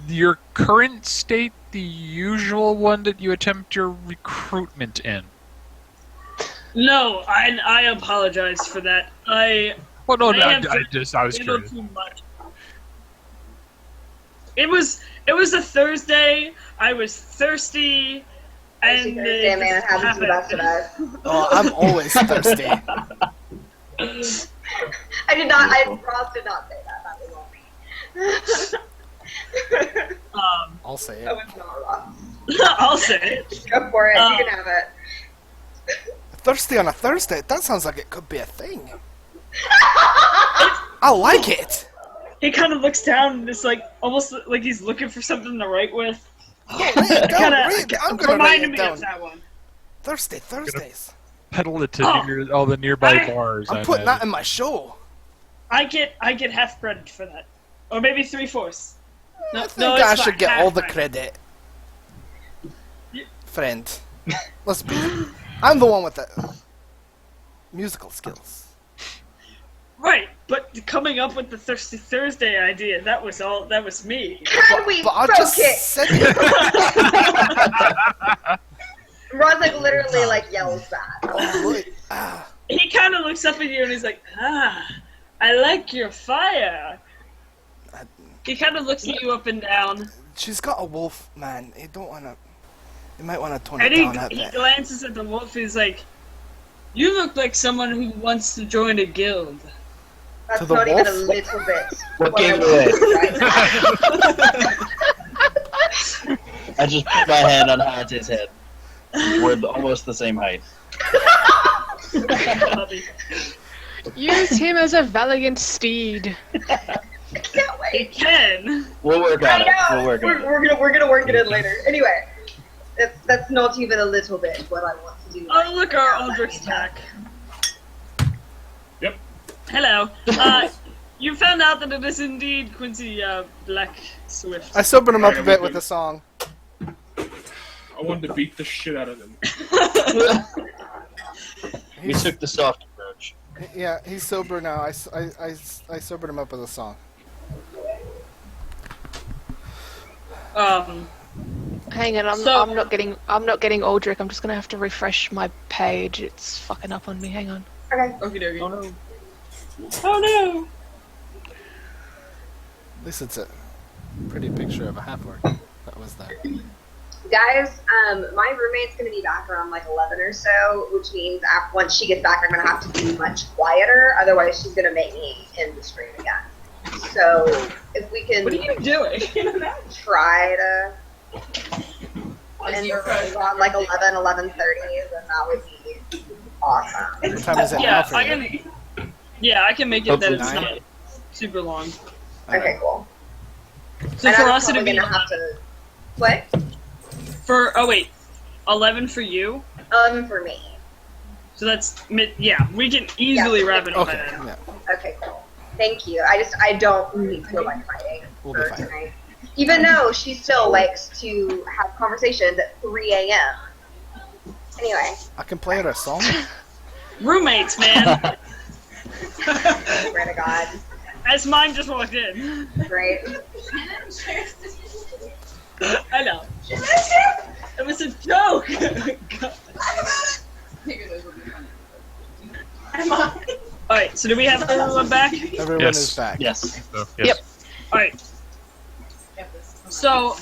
[SPEAKER 7] your current state the usual one that you attempt your recruitment in?
[SPEAKER 1] No, I apologize for that.
[SPEAKER 7] Well, no,
[SPEAKER 1] I
[SPEAKER 7] no,
[SPEAKER 1] am
[SPEAKER 7] I was
[SPEAKER 1] little
[SPEAKER 7] curious.
[SPEAKER 1] too much. It was a Thursday. I was thirsty, and
[SPEAKER 4] Thursday, man, it happens to the best of us.
[SPEAKER 2] Oh, I'm always thirsty.
[SPEAKER 4] Ross did not say that. That was all me.
[SPEAKER 2] I'll say
[SPEAKER 4] That
[SPEAKER 2] it.
[SPEAKER 4] was not Ross.
[SPEAKER 1] I'll say it.
[SPEAKER 4] Go for it. You can have it.
[SPEAKER 2] Thirsty on a Thursday? That sounds like it could be a thing. I like it.
[SPEAKER 1] He kind of looks down and it's like almost like he's looking for something to write with.
[SPEAKER 2] Write it down,
[SPEAKER 1] Kinda
[SPEAKER 2] I'm gonna write
[SPEAKER 1] reminded
[SPEAKER 2] it
[SPEAKER 1] me
[SPEAKER 2] down.
[SPEAKER 1] of that one.
[SPEAKER 2] Thirsty Thursdays.
[SPEAKER 7] Pedal it to
[SPEAKER 1] Oh.
[SPEAKER 7] all the nearby
[SPEAKER 1] I-
[SPEAKER 7] bars.
[SPEAKER 2] I'm
[SPEAKER 7] I
[SPEAKER 2] putting that
[SPEAKER 7] imagine.
[SPEAKER 2] in my show.
[SPEAKER 1] I get half credit for that, or maybe 3/4. No,
[SPEAKER 2] I think
[SPEAKER 1] no,
[SPEAKER 2] I
[SPEAKER 1] it's
[SPEAKER 2] should
[SPEAKER 1] fine.
[SPEAKER 2] get
[SPEAKER 1] Half
[SPEAKER 2] all the
[SPEAKER 1] credit.
[SPEAKER 2] credit. Friend. Let's be. I'm the one with the musical skills.
[SPEAKER 1] Right, but coming up with the Thirsty Thursday idea, that was me.
[SPEAKER 4] Can we
[SPEAKER 2] But I
[SPEAKER 4] broke
[SPEAKER 2] just
[SPEAKER 4] it?
[SPEAKER 2] said it.
[SPEAKER 4] Ross literally yells that.
[SPEAKER 1] He kind of looks up at you and he's like, I like your fire. He kind of looks at you up and down,
[SPEAKER 2] She's got a wolf, man. You might want to tone it
[SPEAKER 1] and
[SPEAKER 2] down a
[SPEAKER 1] he
[SPEAKER 2] bit.
[SPEAKER 1] glances at the wolf. He's like, you look like someone who wants to join a guild.
[SPEAKER 4] That's
[SPEAKER 2] To the
[SPEAKER 4] not even a
[SPEAKER 2] wolf?
[SPEAKER 4] little bit.
[SPEAKER 6] What
[SPEAKER 4] I
[SPEAKER 6] gave
[SPEAKER 4] want
[SPEAKER 6] away?
[SPEAKER 4] to do right now.
[SPEAKER 6] I just put my hand on Hante's head. We're almost the same height.
[SPEAKER 5] Use him as a valiant steed.
[SPEAKER 4] I can't
[SPEAKER 1] He
[SPEAKER 4] wait.
[SPEAKER 1] can.
[SPEAKER 6] We'll work
[SPEAKER 4] I
[SPEAKER 6] on it.
[SPEAKER 4] know.
[SPEAKER 6] We'll work on it.
[SPEAKER 4] We're gonna work it in later. Anyway, that's not even a little bit what I want to do.
[SPEAKER 1] Oh, look, our
[SPEAKER 4] now.
[SPEAKER 1] Aldrich's back.
[SPEAKER 3] Yep.
[SPEAKER 1] Hello. You found out that it is indeed Quincy Black Swift.
[SPEAKER 2] I sobered him up a bit with the song.
[SPEAKER 3] I wanted to beat the shit out of them.
[SPEAKER 6] We took the soft approach.
[SPEAKER 2] Yeah, he's sober now. I sobered him up with a song.
[SPEAKER 5] Hang on,
[SPEAKER 1] So-
[SPEAKER 5] I'm not getting Aldrich. I'm just gonna have to refresh my page. It's fucking up on me. Hang on.
[SPEAKER 4] Okay.
[SPEAKER 1] Okie dokie. Oh no. Oh no!
[SPEAKER 2] At least it's a pretty picture of a half-orc. That was that.
[SPEAKER 4] Guys, my roommate's gonna be back around 11 or so, which means once she gets back, I'm gonna have to be much quieter. Otherwise, she's gonna make me end the stream again. So if we can
[SPEAKER 1] What are you doing?
[SPEAKER 4] try to end the room on 11:30, then that would be awesome.
[SPEAKER 2] What time is it now
[SPEAKER 1] Yeah,
[SPEAKER 2] for
[SPEAKER 1] I
[SPEAKER 2] you?
[SPEAKER 1] can. Yeah, I can make it that it's
[SPEAKER 6] Hopefully
[SPEAKER 1] not super long.
[SPEAKER 4] Okay, cool.
[SPEAKER 1] So
[SPEAKER 4] And
[SPEAKER 1] for
[SPEAKER 4] I'm
[SPEAKER 1] us it'd
[SPEAKER 4] probably
[SPEAKER 1] be
[SPEAKER 4] gonna have to. What?
[SPEAKER 1] 11 for you.
[SPEAKER 4] 11 for me.
[SPEAKER 1] So that's yeah. We can easily wrap it up by
[SPEAKER 2] Okay,
[SPEAKER 1] then.
[SPEAKER 2] yeah.
[SPEAKER 4] Okay, cool. Thank you. I don't really feel like fighting
[SPEAKER 2] We'll be
[SPEAKER 4] for
[SPEAKER 2] fine.
[SPEAKER 4] tonight. Even though she still likes to have conversations at 3 a.m. Anyway,
[SPEAKER 2] I can play her a song.
[SPEAKER 1] Roommates, man.
[SPEAKER 4] swear to God.
[SPEAKER 1] As mine just walked in.
[SPEAKER 4] Great.
[SPEAKER 1] I know. It was a joke. Alright, so do we have everyone back?
[SPEAKER 2] Everyone
[SPEAKER 7] Yes.
[SPEAKER 2] is back.
[SPEAKER 6] Yes.
[SPEAKER 7] So, yes.
[SPEAKER 1] Alright. So,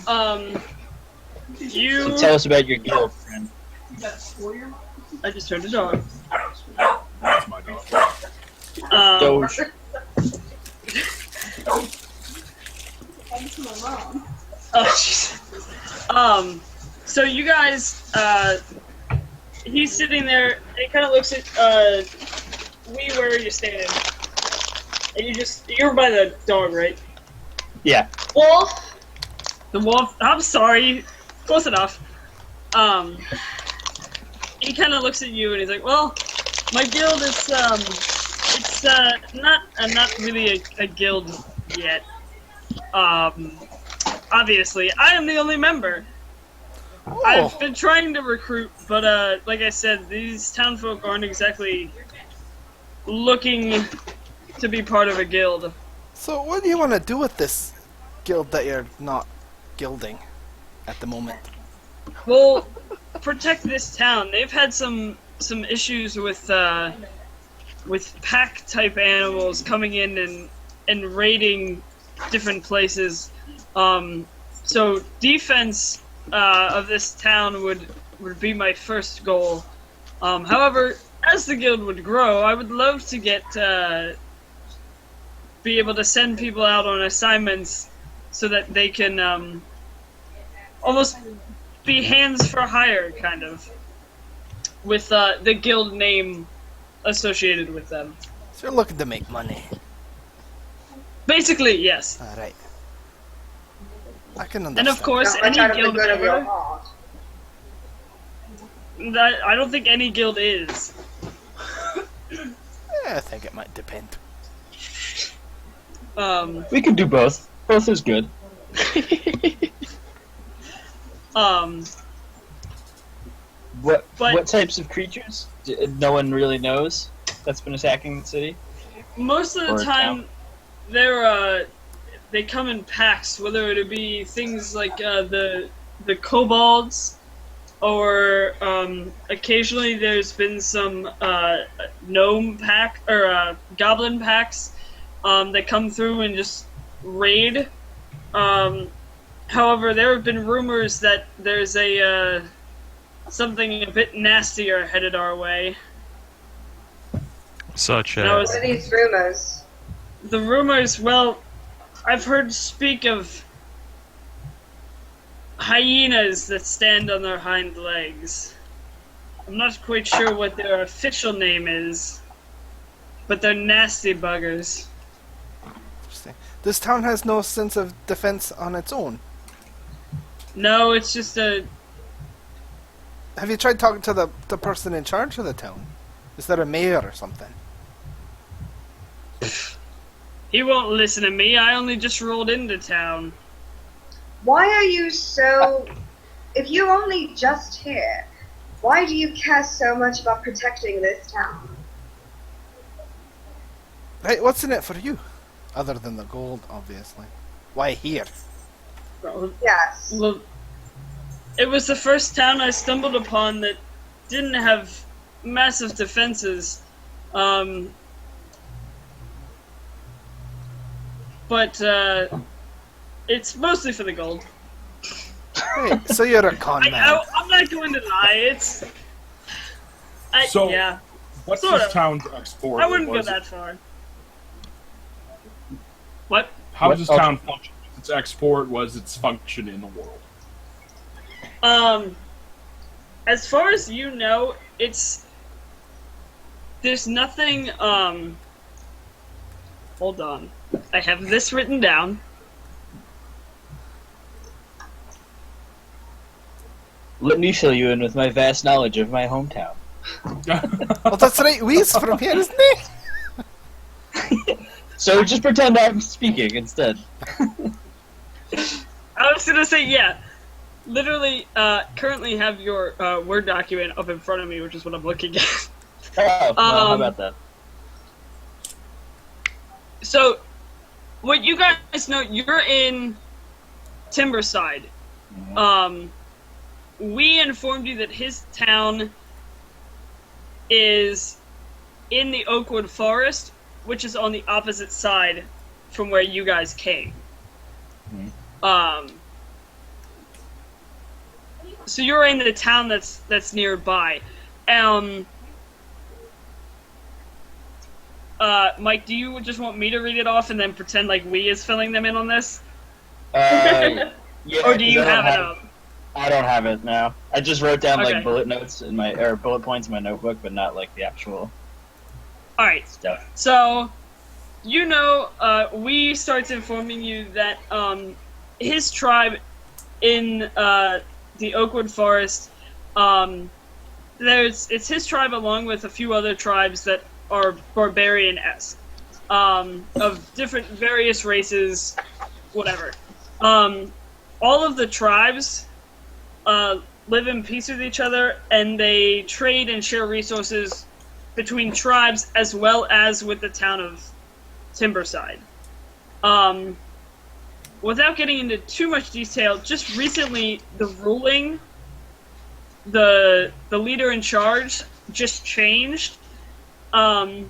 [SPEAKER 1] you...
[SPEAKER 6] So tell us about your guild, friend.
[SPEAKER 1] I just turned it on.
[SPEAKER 3] That's my dog.
[SPEAKER 6] Doge.
[SPEAKER 1] Oh, jeez. So you guys, he's sitting there, and he kind of looks at, where are you standing? And you're by the dog, right?
[SPEAKER 6] Yeah.
[SPEAKER 4] Wolf.
[SPEAKER 1] The wolf, I'm sorry, close enough. He kind of looks at you and he's like, well, my guild is, it's, not really a guild yet. Obviously, I am the only member.
[SPEAKER 2] Oh,
[SPEAKER 1] I've been trying to recruit, but like I said, these townfolk aren't exactly looking to be part of a guild.
[SPEAKER 2] so what do you want to do with this guild that you're not gilding at the moment?
[SPEAKER 1] Well, protect this town. They've had some issues with pack type animals coming in and raiding different places. So defense of this town would be my first goal. However, as the guild would grow, I would love to be able to send people out on assignments so that they can almost be hands for hire, kind of, with the guild name associated with them.
[SPEAKER 2] So you're looking to make money.
[SPEAKER 1] Basically, yes.
[SPEAKER 2] Alright. I can understand.
[SPEAKER 1] And of course,
[SPEAKER 4] Not much
[SPEAKER 1] any
[SPEAKER 4] out of the
[SPEAKER 1] guild
[SPEAKER 4] good of your
[SPEAKER 1] member.
[SPEAKER 4] heart.
[SPEAKER 1] I don't think any guild is.
[SPEAKER 2] I think it might depend.
[SPEAKER 6] We could do both. Both is good.
[SPEAKER 1] But-
[SPEAKER 6] What types of creatures? No one really knows that's been attacking the city.
[SPEAKER 1] Most of
[SPEAKER 6] Or
[SPEAKER 1] the
[SPEAKER 6] a
[SPEAKER 1] time, they come in packs, whether it be things like the kobolds, or occasionally there's been some gnome pack or goblin packs that come through and just raid. However, there have been rumors that there's something a bit nastier headed our way.
[SPEAKER 7] Such
[SPEAKER 1] That
[SPEAKER 7] as.
[SPEAKER 1] was-
[SPEAKER 4] What are these rumors?
[SPEAKER 1] The rumors, well, I've heard speak of hyenas that stand on their hind legs. I'm not quite sure what their official name is, but they're nasty buggers.
[SPEAKER 2] Interesting. This town has no sense of defense on its own.
[SPEAKER 1] No, it's just a...
[SPEAKER 2] Have you tried talking to the person in charge of the town? Is there a mayor or something?
[SPEAKER 1] He won't listen to me, I only just rolled into town.
[SPEAKER 4] Why are you so... If you're only just here, why do you care so much about protecting this town?
[SPEAKER 2] Right, what's in it for you? Other than the gold, obviously. Why here?
[SPEAKER 4] Yes.
[SPEAKER 1] Well, it was the first town I stumbled upon that didn't have massive defenses. But it's mostly for the gold.
[SPEAKER 2] Wait, so you're a con man.
[SPEAKER 1] I'm not going to lie. It's.
[SPEAKER 3] So-
[SPEAKER 1] Yeah,
[SPEAKER 3] What's
[SPEAKER 1] Sort
[SPEAKER 3] this
[SPEAKER 1] of.
[SPEAKER 3] town's export?
[SPEAKER 1] I wouldn't go
[SPEAKER 3] Was it-
[SPEAKER 1] that far. What?
[SPEAKER 3] How does this
[SPEAKER 6] What-
[SPEAKER 3] town function? Its export was its function in the world.
[SPEAKER 1] As far as you know, there's nothing, hold on. I have this written down.
[SPEAKER 6] Let me fill you in with my vast knowledge of my hometown.
[SPEAKER 2] Well, that's right, Wee's from here, isn't he?
[SPEAKER 6] So just pretend I'm speaking instead.
[SPEAKER 1] I was gonna say, yeah. literally currently have your Word document up in front of me, which is what I'm looking at.
[SPEAKER 6] Oh, well, how about that?
[SPEAKER 1] So, what you guys know, you're in Timberside. We informed you that his town is in the Oakwood Forest, which is on the opposite side from where you guys came. So you're in the town that's nearby. Mike, do you just want me to read it off and then pretend like we is filling them in on this?
[SPEAKER 6] Yeah,
[SPEAKER 1] Or do you
[SPEAKER 6] 'cause I don't
[SPEAKER 1] have it up?
[SPEAKER 6] I don't have it now. I just wrote down
[SPEAKER 1] Okay.
[SPEAKER 6] like bullet notes in my bullet points in my notebook, but not like the actual
[SPEAKER 1] Alright,
[SPEAKER 6] stuff.
[SPEAKER 1] so, you know, we started informing you that his tribe in the Oakwood Forest, it's his tribe along with a few other tribes that are barbarian-esque, of different various races, whatever. All of the tribes live in peace with each other, and they trade and share resources between tribes as well as with the town of Timberside. Without getting into too much detail, just recently the ruling, the leader in charge just changed, and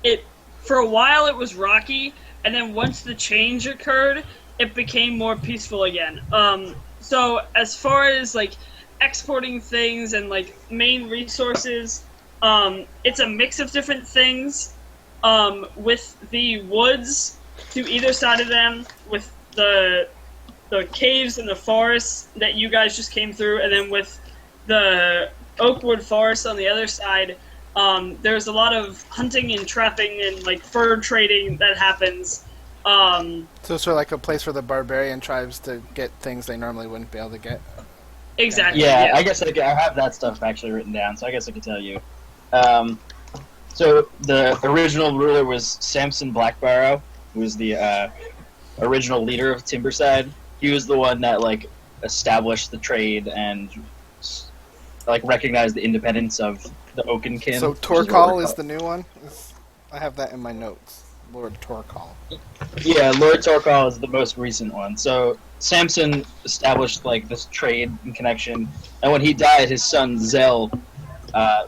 [SPEAKER 1] it for a while it was rocky, and then once the change occurred, it became more peaceful again. So as far as like exporting things and like main resources, it's a mix of different things. With the woods to either side of them, with the caves and the forests that you guys just came through, and then with the Oakwood Forest on the other side, there's a lot of hunting and trapping and like fur trading that happens.
[SPEAKER 2] So it's sort of like a place for the barbarian tribes to get things they normally wouldn't be able to get.
[SPEAKER 1] Exactly.
[SPEAKER 6] Yeah, I guess I have that stuff actually written down, so I guess I could tell you. So the original ruler was Samson Blackbarrow, who was the original leader of Timberside. He was the one that like established the trade and like recognized the independence of the Oakenkin.
[SPEAKER 2] So Torkal is the new one? I have that in my notes. Lord Torkal.
[SPEAKER 6] Yeah, Lord Torkal is the most recent one. So Samson established like this trade and connection, and when he died, his son Zell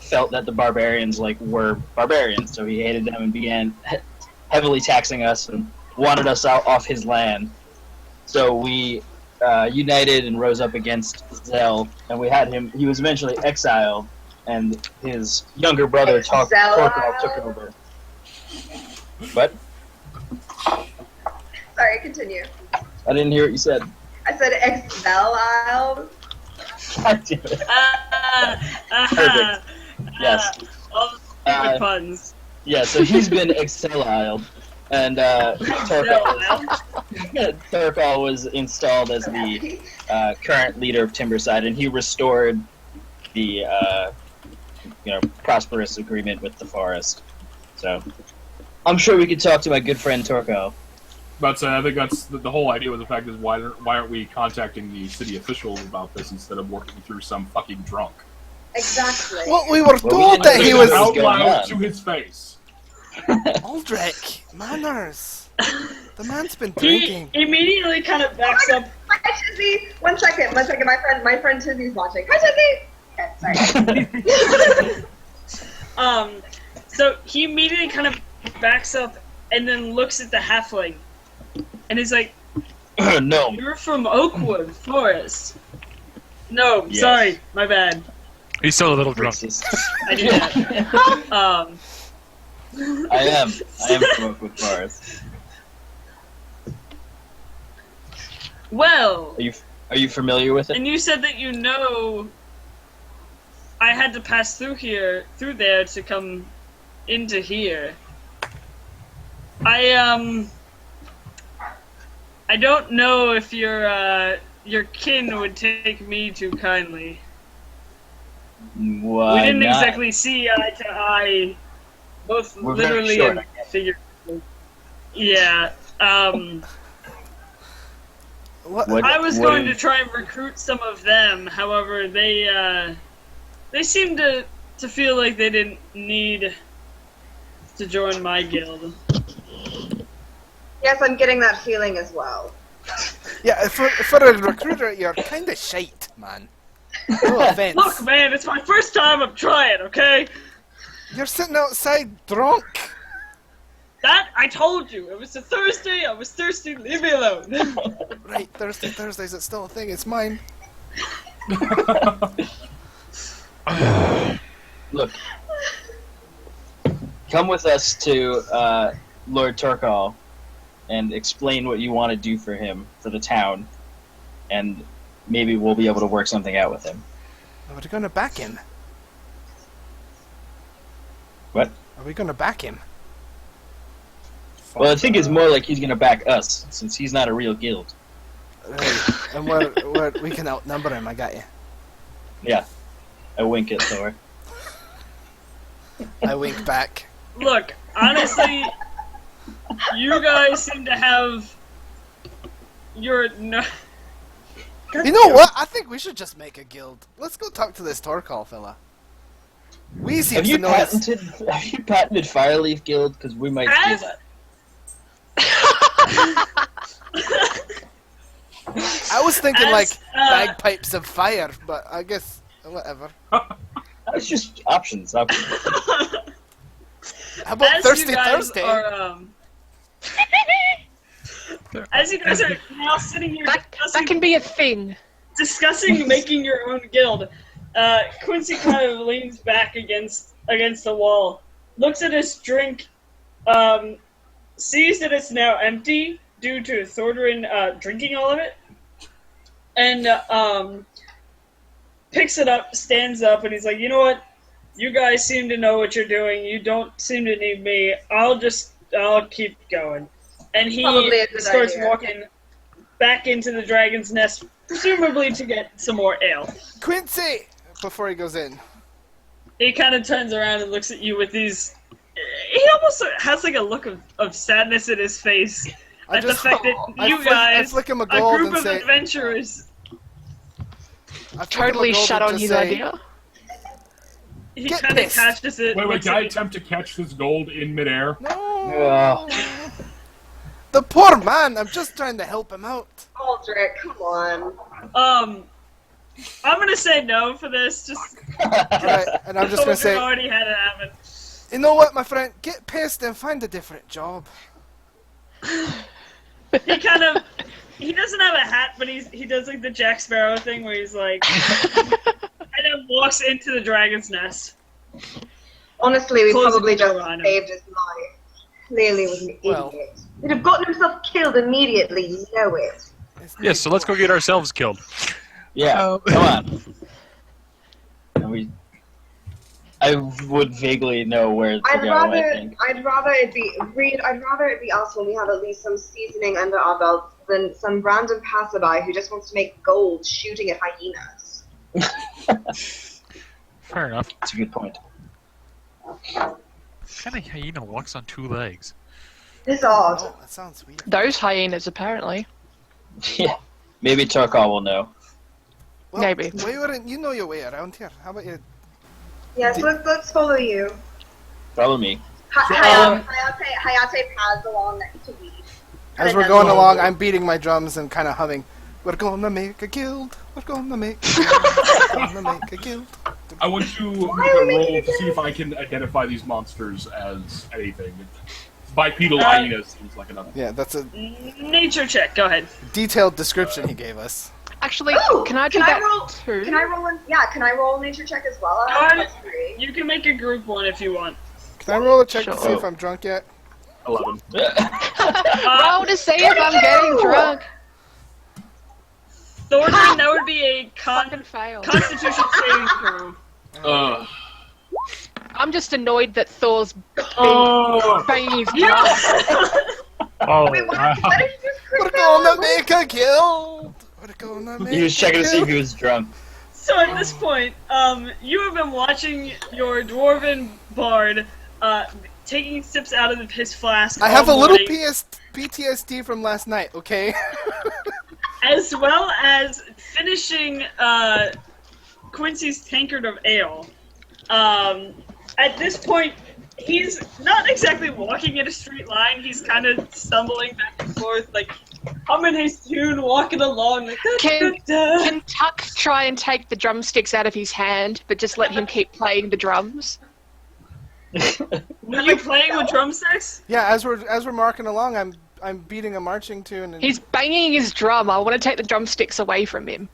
[SPEAKER 6] felt that the barbarians like were barbarians, so he hated them and began heavily taxing us and wanted us out off his land. So we united and rose up against Zell, and we had him. He was eventually exiled, and his younger brother Torkal took over. What?
[SPEAKER 4] Sorry, continue.
[SPEAKER 6] I didn't hear what you said.
[SPEAKER 4] I said exiled.
[SPEAKER 6] God damn it. Perfect. Yes.
[SPEAKER 1] All the stupid puns.
[SPEAKER 6] Yeah, so he's been exiled, and Torkal was installed as the current leader of Timberside, and he restored the prosperous agreement with the forest. So I'm sure we could talk to my good friend Torkal.
[SPEAKER 3] But I think that's the whole idea. With the fact is, why aren't we contacting the city officials about this instead of working through some fucking drunk?
[SPEAKER 4] Exactly.
[SPEAKER 2] Well, we were told that he was
[SPEAKER 3] out loud to his face.
[SPEAKER 2] Aldrich. Manners. The man's been drinking.
[SPEAKER 1] He immediately kind of backs up.
[SPEAKER 4] Hi, Tizzy. One second. My friend Tizzy's watching. Hi, Tizzy. Okay, sorry.
[SPEAKER 1] So he immediately kind of backs up and then looks at the halfling, and he's like,
[SPEAKER 6] No.
[SPEAKER 1] "You're from Oakwood Forest." No,
[SPEAKER 6] Yes.
[SPEAKER 1] sorry, my bad.
[SPEAKER 7] He's still a little drunk.
[SPEAKER 1] I do that.
[SPEAKER 6] I am from Oakwood Forest.
[SPEAKER 1] Well,
[SPEAKER 6] Are you familiar with it?
[SPEAKER 1] and you said that you know I had to pass through there to come into here. I don't know if your kin would take me too kindly.
[SPEAKER 6] Why
[SPEAKER 1] We didn't
[SPEAKER 6] not?
[SPEAKER 1] exactly see eye to eye, both
[SPEAKER 6] We're very
[SPEAKER 1] literally
[SPEAKER 6] short,
[SPEAKER 1] and figuratively. Yeah.
[SPEAKER 2] What?
[SPEAKER 1] I was going to try and recruit some of them. However, they seem to feel like they didn't need to join my guild.
[SPEAKER 4] Yes, I'm getting that feeling as well.
[SPEAKER 2] Yeah, for a recruiter, you're kind of shite, man. No offense.
[SPEAKER 1] Look, man, it's my first time I'm trying, okay?
[SPEAKER 2] You're sitting outside drunk.
[SPEAKER 1] That, I told you, it was a Thursday, I was thirsty, leave me alone.
[SPEAKER 2] Right, Thursdays, it's still a thing, it's mine.
[SPEAKER 6] Look, come with us to Lord Torkal and explain what you want to do for him, for the town, and maybe we'll be able to work something out with him.
[SPEAKER 2] Are we gonna back him?
[SPEAKER 6] What?
[SPEAKER 2] Are we gonna back him?
[SPEAKER 6] Well, I think it's more like he's gonna back us, since he's not a real guild.
[SPEAKER 2] Right. And we can outnumber him, I got you.
[SPEAKER 6] Yeah. I wink at Thor.
[SPEAKER 2] I wink back.
[SPEAKER 1] Look, honestly, you guys seem to have your...
[SPEAKER 2] You know what? I think we should just make a guild. Let's go talk to this Torkal fella. We seem
[SPEAKER 6] Have
[SPEAKER 2] to
[SPEAKER 6] you
[SPEAKER 2] know his...
[SPEAKER 6] patented Fireleaf Guild? Because we might do
[SPEAKER 1] As-
[SPEAKER 6] that.
[SPEAKER 2] I was thinking
[SPEAKER 1] As,
[SPEAKER 2] like bagpipes of fire, but I guess whatever.
[SPEAKER 6] It's just options.
[SPEAKER 2] How about
[SPEAKER 1] As
[SPEAKER 2] Thirsty
[SPEAKER 1] you guys
[SPEAKER 2] Thursday?
[SPEAKER 1] Are, as you guys are now sitting here
[SPEAKER 5] That can be a thing.
[SPEAKER 1] discussing making your own guild, Quincy kind of leans back against the wall, looks at his drink, sees that it's now empty due to Thordarin drinking all of it, and picks it up, stands up, and he's like, you know what? You guys seem to know what you're doing. You don't seem to need me. I'll keep going. And he
[SPEAKER 4] Probably a good
[SPEAKER 1] starts
[SPEAKER 4] idea.
[SPEAKER 1] walking back into the dragon's nest, presumably to get some more ale.
[SPEAKER 2] Quincy! Before he goes in.
[SPEAKER 1] He kind of turns around and looks at you with these... He almost has like a look of sadness in his face
[SPEAKER 2] I
[SPEAKER 1] at the
[SPEAKER 2] just-
[SPEAKER 1] fact that you
[SPEAKER 2] I
[SPEAKER 1] guys,
[SPEAKER 2] flick him a
[SPEAKER 1] a
[SPEAKER 2] gold
[SPEAKER 1] group
[SPEAKER 2] and
[SPEAKER 1] of
[SPEAKER 2] say-
[SPEAKER 1] adventurers,
[SPEAKER 2] I flick him a
[SPEAKER 5] Totally
[SPEAKER 2] gold
[SPEAKER 5] shut
[SPEAKER 2] and
[SPEAKER 5] on
[SPEAKER 2] just
[SPEAKER 5] his
[SPEAKER 2] say,
[SPEAKER 5] idea.
[SPEAKER 1] he
[SPEAKER 2] Get
[SPEAKER 1] kind of
[SPEAKER 2] pissed.
[SPEAKER 1] catches it.
[SPEAKER 3] Wait,
[SPEAKER 1] looks
[SPEAKER 3] can
[SPEAKER 1] at
[SPEAKER 3] I
[SPEAKER 1] you.
[SPEAKER 3] attempt to catch this gold in midair?
[SPEAKER 2] No. The poor man. I'm just trying to help him out.
[SPEAKER 4] Aldrich, come on.
[SPEAKER 1] I'm gonna say no for this, just
[SPEAKER 2] Right, and I'm just gonna
[SPEAKER 1] because
[SPEAKER 2] say,
[SPEAKER 1] already had it happen.
[SPEAKER 2] you know what, my friend? Get pissed and find a different job.
[SPEAKER 1] He kind of... He doesn't have a hat, but he does like the Jack Sparrow thing where he's like... and then walks into the dragon's nest.
[SPEAKER 4] Honestly, we
[SPEAKER 1] Close
[SPEAKER 4] probably
[SPEAKER 1] the door
[SPEAKER 4] just
[SPEAKER 1] on him.
[SPEAKER 4] saved his life. Clearly was an
[SPEAKER 2] Well.
[SPEAKER 4] idiot. He'd have gotten himself killed immediately, you know it.
[SPEAKER 7] Yes, so let's go get ourselves killed.
[SPEAKER 6] Yeah, come on. I would vaguely know where to
[SPEAKER 4] I'd
[SPEAKER 6] go,
[SPEAKER 4] rather,
[SPEAKER 6] I think.
[SPEAKER 4] I'd rather it be us when we have at least some seasoning under our belts than some random passerby who just wants to make gold shooting at hyenas.
[SPEAKER 7] Fair enough.
[SPEAKER 6] That's a good point.
[SPEAKER 7] What kind of hyena walks on two legs?
[SPEAKER 4] It's odd.
[SPEAKER 2] Oh, that sounds weird.
[SPEAKER 5] Those hyenas, apparently.
[SPEAKER 6] Yeah. Maybe Torkal will know.
[SPEAKER 2] Well,
[SPEAKER 5] Maybe.
[SPEAKER 2] you know your way around here. How about you?
[SPEAKER 4] Yes, let's follow you.
[SPEAKER 6] Follow me.
[SPEAKER 4] Hayate pads along next to Weed.
[SPEAKER 2] As we're going along, I'm beating my drums and kind of humming. We're gonna make a guild. We're gonna make. We're gonna make a guild.
[SPEAKER 3] I want to make a roll to see if I can identify these monsters as anything. Bipedal hyenas seems like another.
[SPEAKER 2] Yeah, that's a
[SPEAKER 1] Nature check, go ahead.
[SPEAKER 2] detailed description he gave us.
[SPEAKER 5] Actually,
[SPEAKER 4] Ooh,
[SPEAKER 5] can I do
[SPEAKER 4] can I
[SPEAKER 5] that
[SPEAKER 4] roll-
[SPEAKER 5] too?
[SPEAKER 4] Can I roll in? Yeah, can I roll a nature check as well?
[SPEAKER 1] Go ahead.
[SPEAKER 4] That's three.
[SPEAKER 1] You can make a group one if you want.
[SPEAKER 2] Can I roll a check to see
[SPEAKER 5] Sure.
[SPEAKER 2] if I'm drunk yet?
[SPEAKER 3] 11.
[SPEAKER 5] Roll to see if I'm getting drunk.
[SPEAKER 1] Thornton, that would be a
[SPEAKER 5] Fucking fail.
[SPEAKER 1] Constitution saving throw.
[SPEAKER 5] I'm just annoyed that Thor's
[SPEAKER 3] Oh!
[SPEAKER 5] being
[SPEAKER 7] Oh,
[SPEAKER 4] Wait, what,
[SPEAKER 7] wow.
[SPEAKER 4] what did you just
[SPEAKER 2] We're
[SPEAKER 4] click
[SPEAKER 2] gonna
[SPEAKER 4] out?
[SPEAKER 2] make a guild. We're gonna make.
[SPEAKER 6] He was checking
[SPEAKER 2] a
[SPEAKER 6] to see if
[SPEAKER 2] guild.
[SPEAKER 6] he was drunk.
[SPEAKER 1] So at this point, you have been watching your dwarven bard taking sips out of his flask.
[SPEAKER 2] I have a
[SPEAKER 1] all
[SPEAKER 2] little
[SPEAKER 1] morning,
[SPEAKER 2] PTSD from last night. Okay.
[SPEAKER 1] and as well as finishing Quincy's tankard of ale. At this point, he's not exactly walking in a straight line. He's kind of stumbling back and forth, like humming his tune, walking along. Like,
[SPEAKER 5] Can Tuck try and take the drumsticks out of his hand, but just let him keep playing the drums?
[SPEAKER 1] Were you playing with drumsticks?
[SPEAKER 2] Yeah, as we're marking along, I'm beating a marching tune. And
[SPEAKER 5] He's banging his drum. I want to take the drumsticks away from him.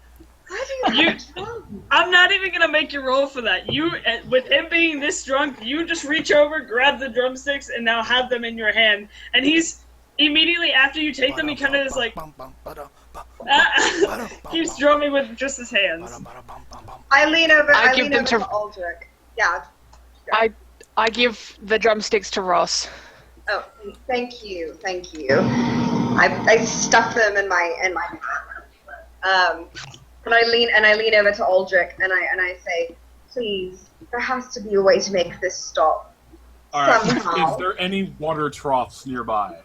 [SPEAKER 1] I'm not even gonna make you roll for that. You, with him being this drunk, you just reach over, grab the drumsticks, and now have them in your hand. And he's immediately after you take them, he kind of is like keeps drumming with just his hands.
[SPEAKER 4] I lean over.
[SPEAKER 5] I
[SPEAKER 4] I
[SPEAKER 5] give
[SPEAKER 4] lean
[SPEAKER 5] them
[SPEAKER 4] over
[SPEAKER 5] to-
[SPEAKER 4] to Aldrich. Yeah.
[SPEAKER 5] I give the drumsticks to Ross.
[SPEAKER 4] Oh, thank you. I stuff them in my and I lean over to Aldrich and I say, please, there has to be a way to make this stop.
[SPEAKER 3] All right.
[SPEAKER 4] Somehow.
[SPEAKER 3] Is there any water troughs nearby?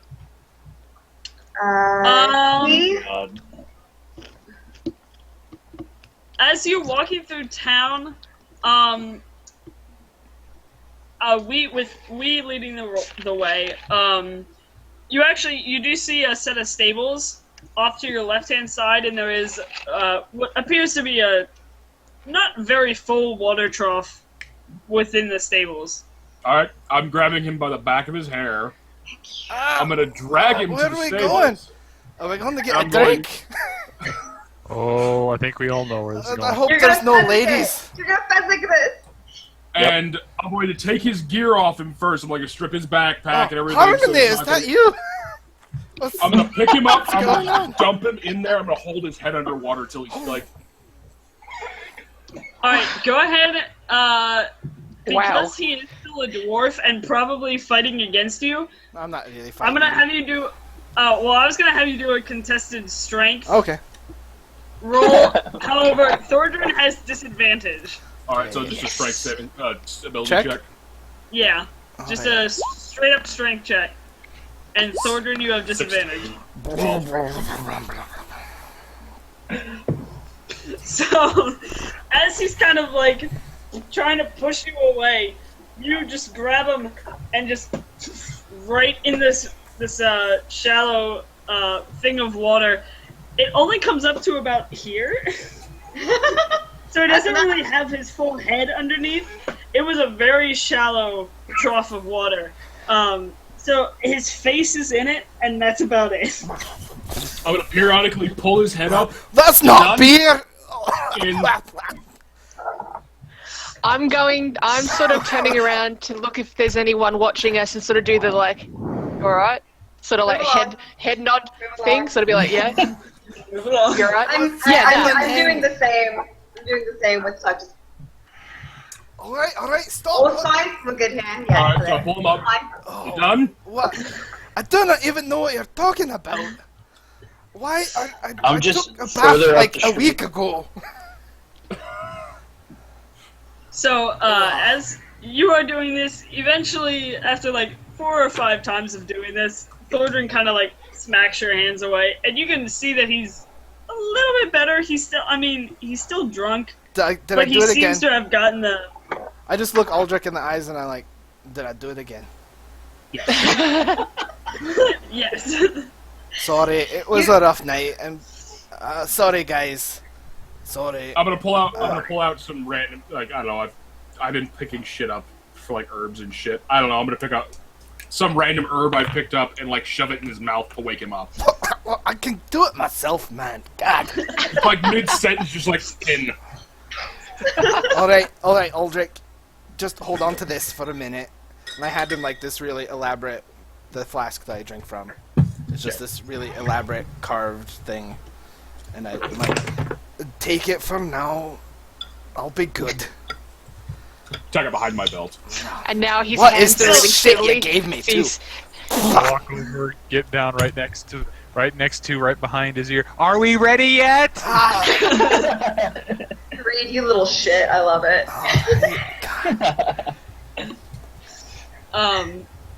[SPEAKER 4] We
[SPEAKER 1] As you're walking through town, we leading the way. You do see a set of stables off to your left-hand side, and there is what appears to be a not very full water trough within the stables.
[SPEAKER 3] All right. I'm grabbing him by the back of his hair. I'm gonna drag him
[SPEAKER 2] where
[SPEAKER 3] to
[SPEAKER 2] are
[SPEAKER 3] the
[SPEAKER 2] we
[SPEAKER 3] stables.
[SPEAKER 2] going? Are we going to get
[SPEAKER 3] I'm
[SPEAKER 2] a
[SPEAKER 3] going-
[SPEAKER 2] drink?
[SPEAKER 7] Oh, I think we all know where this is
[SPEAKER 2] I
[SPEAKER 7] going.
[SPEAKER 2] hope
[SPEAKER 4] You're
[SPEAKER 2] there's
[SPEAKER 4] gonna
[SPEAKER 2] no
[SPEAKER 4] fezzik
[SPEAKER 2] ladies.
[SPEAKER 4] it. You're gonna fezzik this.
[SPEAKER 3] And I'm going to take his gear off him first. I'm going to strip his backpack and everything.
[SPEAKER 2] Harmony,
[SPEAKER 3] so he's
[SPEAKER 2] is
[SPEAKER 3] not
[SPEAKER 2] that
[SPEAKER 3] gonna-
[SPEAKER 2] you?
[SPEAKER 3] I'm going to pick him up. I'm
[SPEAKER 2] going
[SPEAKER 3] going
[SPEAKER 2] on?
[SPEAKER 3] to dump him in there. I'm going to hold his head underwater till he's like...
[SPEAKER 1] Alright, go ahead.
[SPEAKER 5] Wow.
[SPEAKER 1] Because he is still a dwarf and probably fighting against you,
[SPEAKER 2] I'm not really
[SPEAKER 1] I'm
[SPEAKER 2] fighting.
[SPEAKER 1] gonna have you do. I was gonna have you do a contested strength
[SPEAKER 2] Okay.
[SPEAKER 1] roll. However, Thordrin has disadvantage.
[SPEAKER 3] All right, so just a strength saving ability
[SPEAKER 2] Check?
[SPEAKER 3] check.
[SPEAKER 1] Yeah, just a straight up strength check. And Thordrin, you have disadvantage. So, as he's kind of like trying to push you away, you just grab him and just right in this shallow thing of water. It only comes up to about here, so he doesn't really have his full head underneath. It was a very shallow trough of water. So his face is in it, and that's about it.
[SPEAKER 3] I'm going to periodically pull his head up.
[SPEAKER 2] That's not
[SPEAKER 3] Done.
[SPEAKER 2] beer!
[SPEAKER 3] In-
[SPEAKER 5] I'm sort of turning around to look if there's anyone watching us and sort of do the like, alright? Sort of like head nod thing, sort of be like, yeah,
[SPEAKER 1] Move along.
[SPEAKER 5] you're right.
[SPEAKER 4] I'm doing the same. I'm doing the same with touches.
[SPEAKER 2] Alright, stop!
[SPEAKER 4] All fine. We're good here. Yeah.
[SPEAKER 3] All right, so I pull him up.
[SPEAKER 4] Fine.
[SPEAKER 3] You done?
[SPEAKER 2] What? I do not even know what you're talking about. Why? I
[SPEAKER 6] I'm just
[SPEAKER 2] took a bath
[SPEAKER 6] further up
[SPEAKER 2] like
[SPEAKER 6] the
[SPEAKER 2] a
[SPEAKER 6] street.
[SPEAKER 2] week ago.
[SPEAKER 1] So, as you are doing this, eventually, after like 4 or 5 times of doing this, Thordrin kind of like smacks your hands away, and you can see that he's a little bit better. He's still drunk,
[SPEAKER 2] Did I
[SPEAKER 1] but
[SPEAKER 2] do
[SPEAKER 1] he
[SPEAKER 2] it again?
[SPEAKER 1] seems to have gotten the.
[SPEAKER 2] I just look Aldrich in the eyes and I'm like, did I do it again?
[SPEAKER 1] Yes.
[SPEAKER 2] Sorry, it was a rough night, and sorry guys. Sorry.
[SPEAKER 3] I'm gonna pull out some random, like, I don't know, I've been picking shit up for like herbs and shit. I don't know, I'm gonna pick up some random herb I picked up and like shove it in his mouth to wake him up.
[SPEAKER 2] Well, I can do it myself, man. God.
[SPEAKER 3] Like mid sentence, just like in.
[SPEAKER 2] Alright, Aldrich. Just hold on to this for a minute. And I had him like this really elaborate, the flask that I drink from. It's just this really elaborate carved thing. And I'm like, take it from now. I'll be good.
[SPEAKER 3] Tuck it behind my belt.
[SPEAKER 5] And now his
[SPEAKER 2] What
[SPEAKER 5] hands
[SPEAKER 2] is this
[SPEAKER 5] really
[SPEAKER 2] shit you
[SPEAKER 5] fiddly.
[SPEAKER 2] gave me, too?
[SPEAKER 5] He's-
[SPEAKER 7] Walk over, get down right behind his ear. Are we ready yet?
[SPEAKER 4] Read, you little shit. I love it.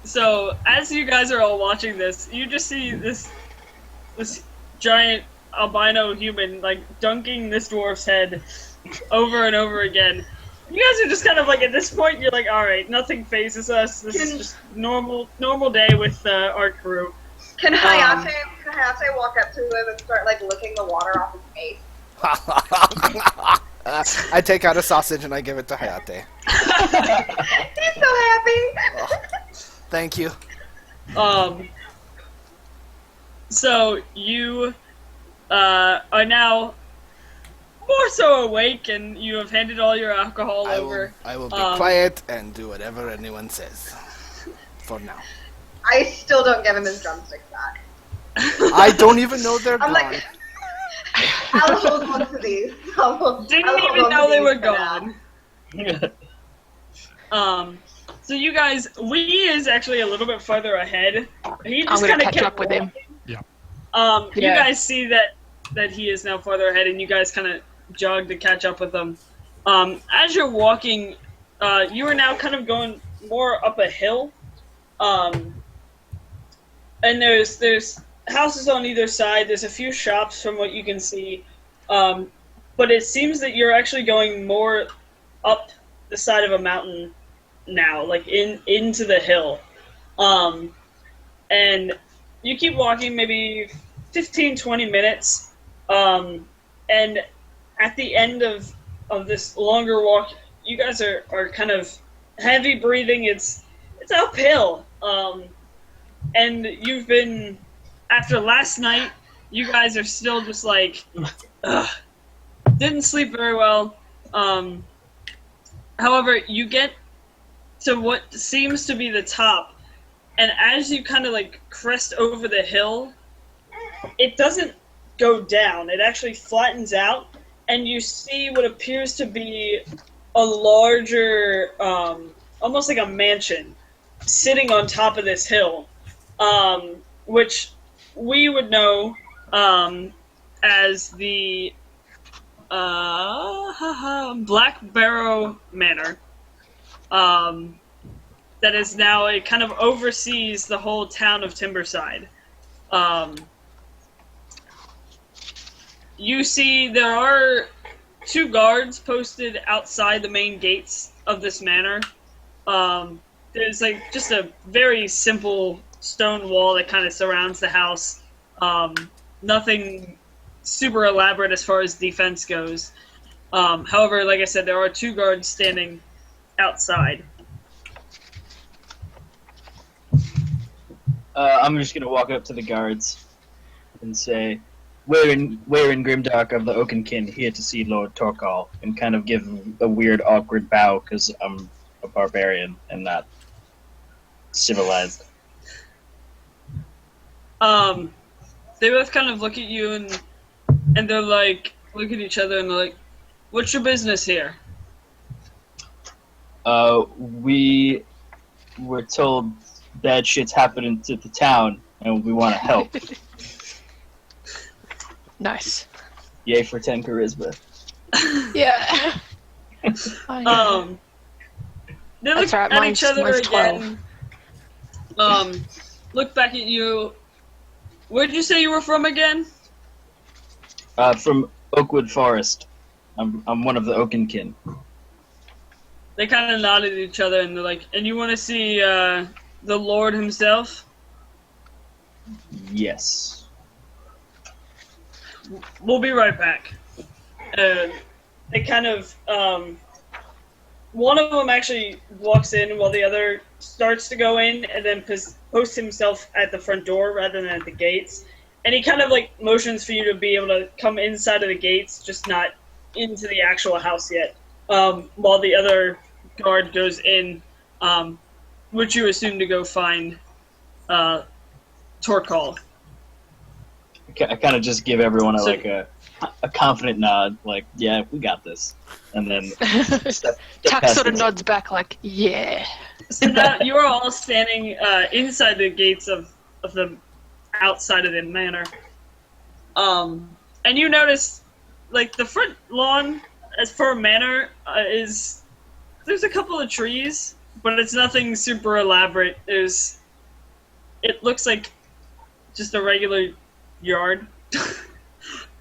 [SPEAKER 1] So as you guys are all watching this, you just see this giant albino human, like, dunking this dwarf's head over and over again. You guys are just kind of like, at this point, you're like, alright, nothing phases us. This is just normal day with our crew.
[SPEAKER 4] Can Hayate walk up to him and start like licking the water off his face?
[SPEAKER 2] I take out a sausage and I give it to Hayate.
[SPEAKER 4] He's so happy.
[SPEAKER 2] Oh, thank you.
[SPEAKER 1] So you are now more so awake, and you have handed all your alcohol over.
[SPEAKER 2] I will be quiet and do whatever anyone says. For now.
[SPEAKER 4] I still don't give him his drumsticks back.
[SPEAKER 2] I don't even know they're
[SPEAKER 4] I'm
[SPEAKER 2] gone.
[SPEAKER 4] like, I'll hold on to these.
[SPEAKER 1] Didn't even know they were gone. So you guys, Lee is actually a little bit further ahead. He just
[SPEAKER 5] I'm gonna
[SPEAKER 1] kind of
[SPEAKER 5] catch up with him.
[SPEAKER 7] Yeah.
[SPEAKER 1] You guys see that he is now farther ahead, and you guys kind of jog to catch up with him. As you're walking, you are now kind of going more up a hill, and there's houses on either side. There's a few shops from what you can see, but it seems that you're actually going more up the side of a mountain now, like into the hill. And you keep walking maybe 15-20 minutes, and at the end of this longer walk, you guys are kind of heavy breathing. It's uphill, and you've been, after last night, you guys are still just like, ugh, didn't sleep very well. However, you get to what seems to be the top, and as you kind of like crest over the hill, it doesn't go down. It actually flattens out, and you see what appears to be a larger, almost like a mansion, sitting on top of this hill, which we would know as the Black Barrow Manor. That is now, it kind of oversees the whole town of Timberside. You see there are 2 guards posted outside the main gates of this manor. There's like just a very simple stone wall that kind of surrounds the house. Nothing super elaborate as far as defense goes. However, like I said, there are 2 guards standing outside.
[SPEAKER 6] I'm just gonna walk up to the guards and say, "We're in Grimdark of the Oakenkin, here to see Lord Torkal," and kind of give a weird, awkward bow because I'm a barbarian and not civilized.
[SPEAKER 1] They both kind of look at you and they're like, look at each other and they're like, "What's your business here?"
[SPEAKER 6] We were told bad shit's happening to the town, and we want to help.
[SPEAKER 5] Nice.
[SPEAKER 6] Yay for 10 charisma.
[SPEAKER 5] Yeah. Oh, yeah.
[SPEAKER 1] They look
[SPEAKER 5] That's right,
[SPEAKER 1] at
[SPEAKER 5] mine's-
[SPEAKER 1] each other
[SPEAKER 5] mine's 12.
[SPEAKER 1] again. Look back at you. Where'd you say you were from again?
[SPEAKER 6] From Oakwood Forest. I'm one of the Oakenkin.
[SPEAKER 1] They kind of nodded at each other and they're like, "And you want to see the Lord himself?"
[SPEAKER 6] Yes.
[SPEAKER 1] We'll be right back. They kind of, one of them actually walks in while the other starts to go in, and then posts himself at the front door rather than at the gates. And he kind of like motions for you to be able to come inside of the gates, just not into the actual house yet. While the other guard goes in, which you assume to go find Torkal.
[SPEAKER 6] I kind of just give everyone a confident nod, like, yeah, we got this. And then step
[SPEAKER 5] Tuck
[SPEAKER 6] past
[SPEAKER 5] sort of
[SPEAKER 6] them.
[SPEAKER 5] nods back like, yeah.
[SPEAKER 1] So now you are all standing inside the gates of the outside of the manor. And you notice, like, the front lawn, as for a manor, there's a couple of trees, but it's nothing super elaborate. It looks like just a regular yard.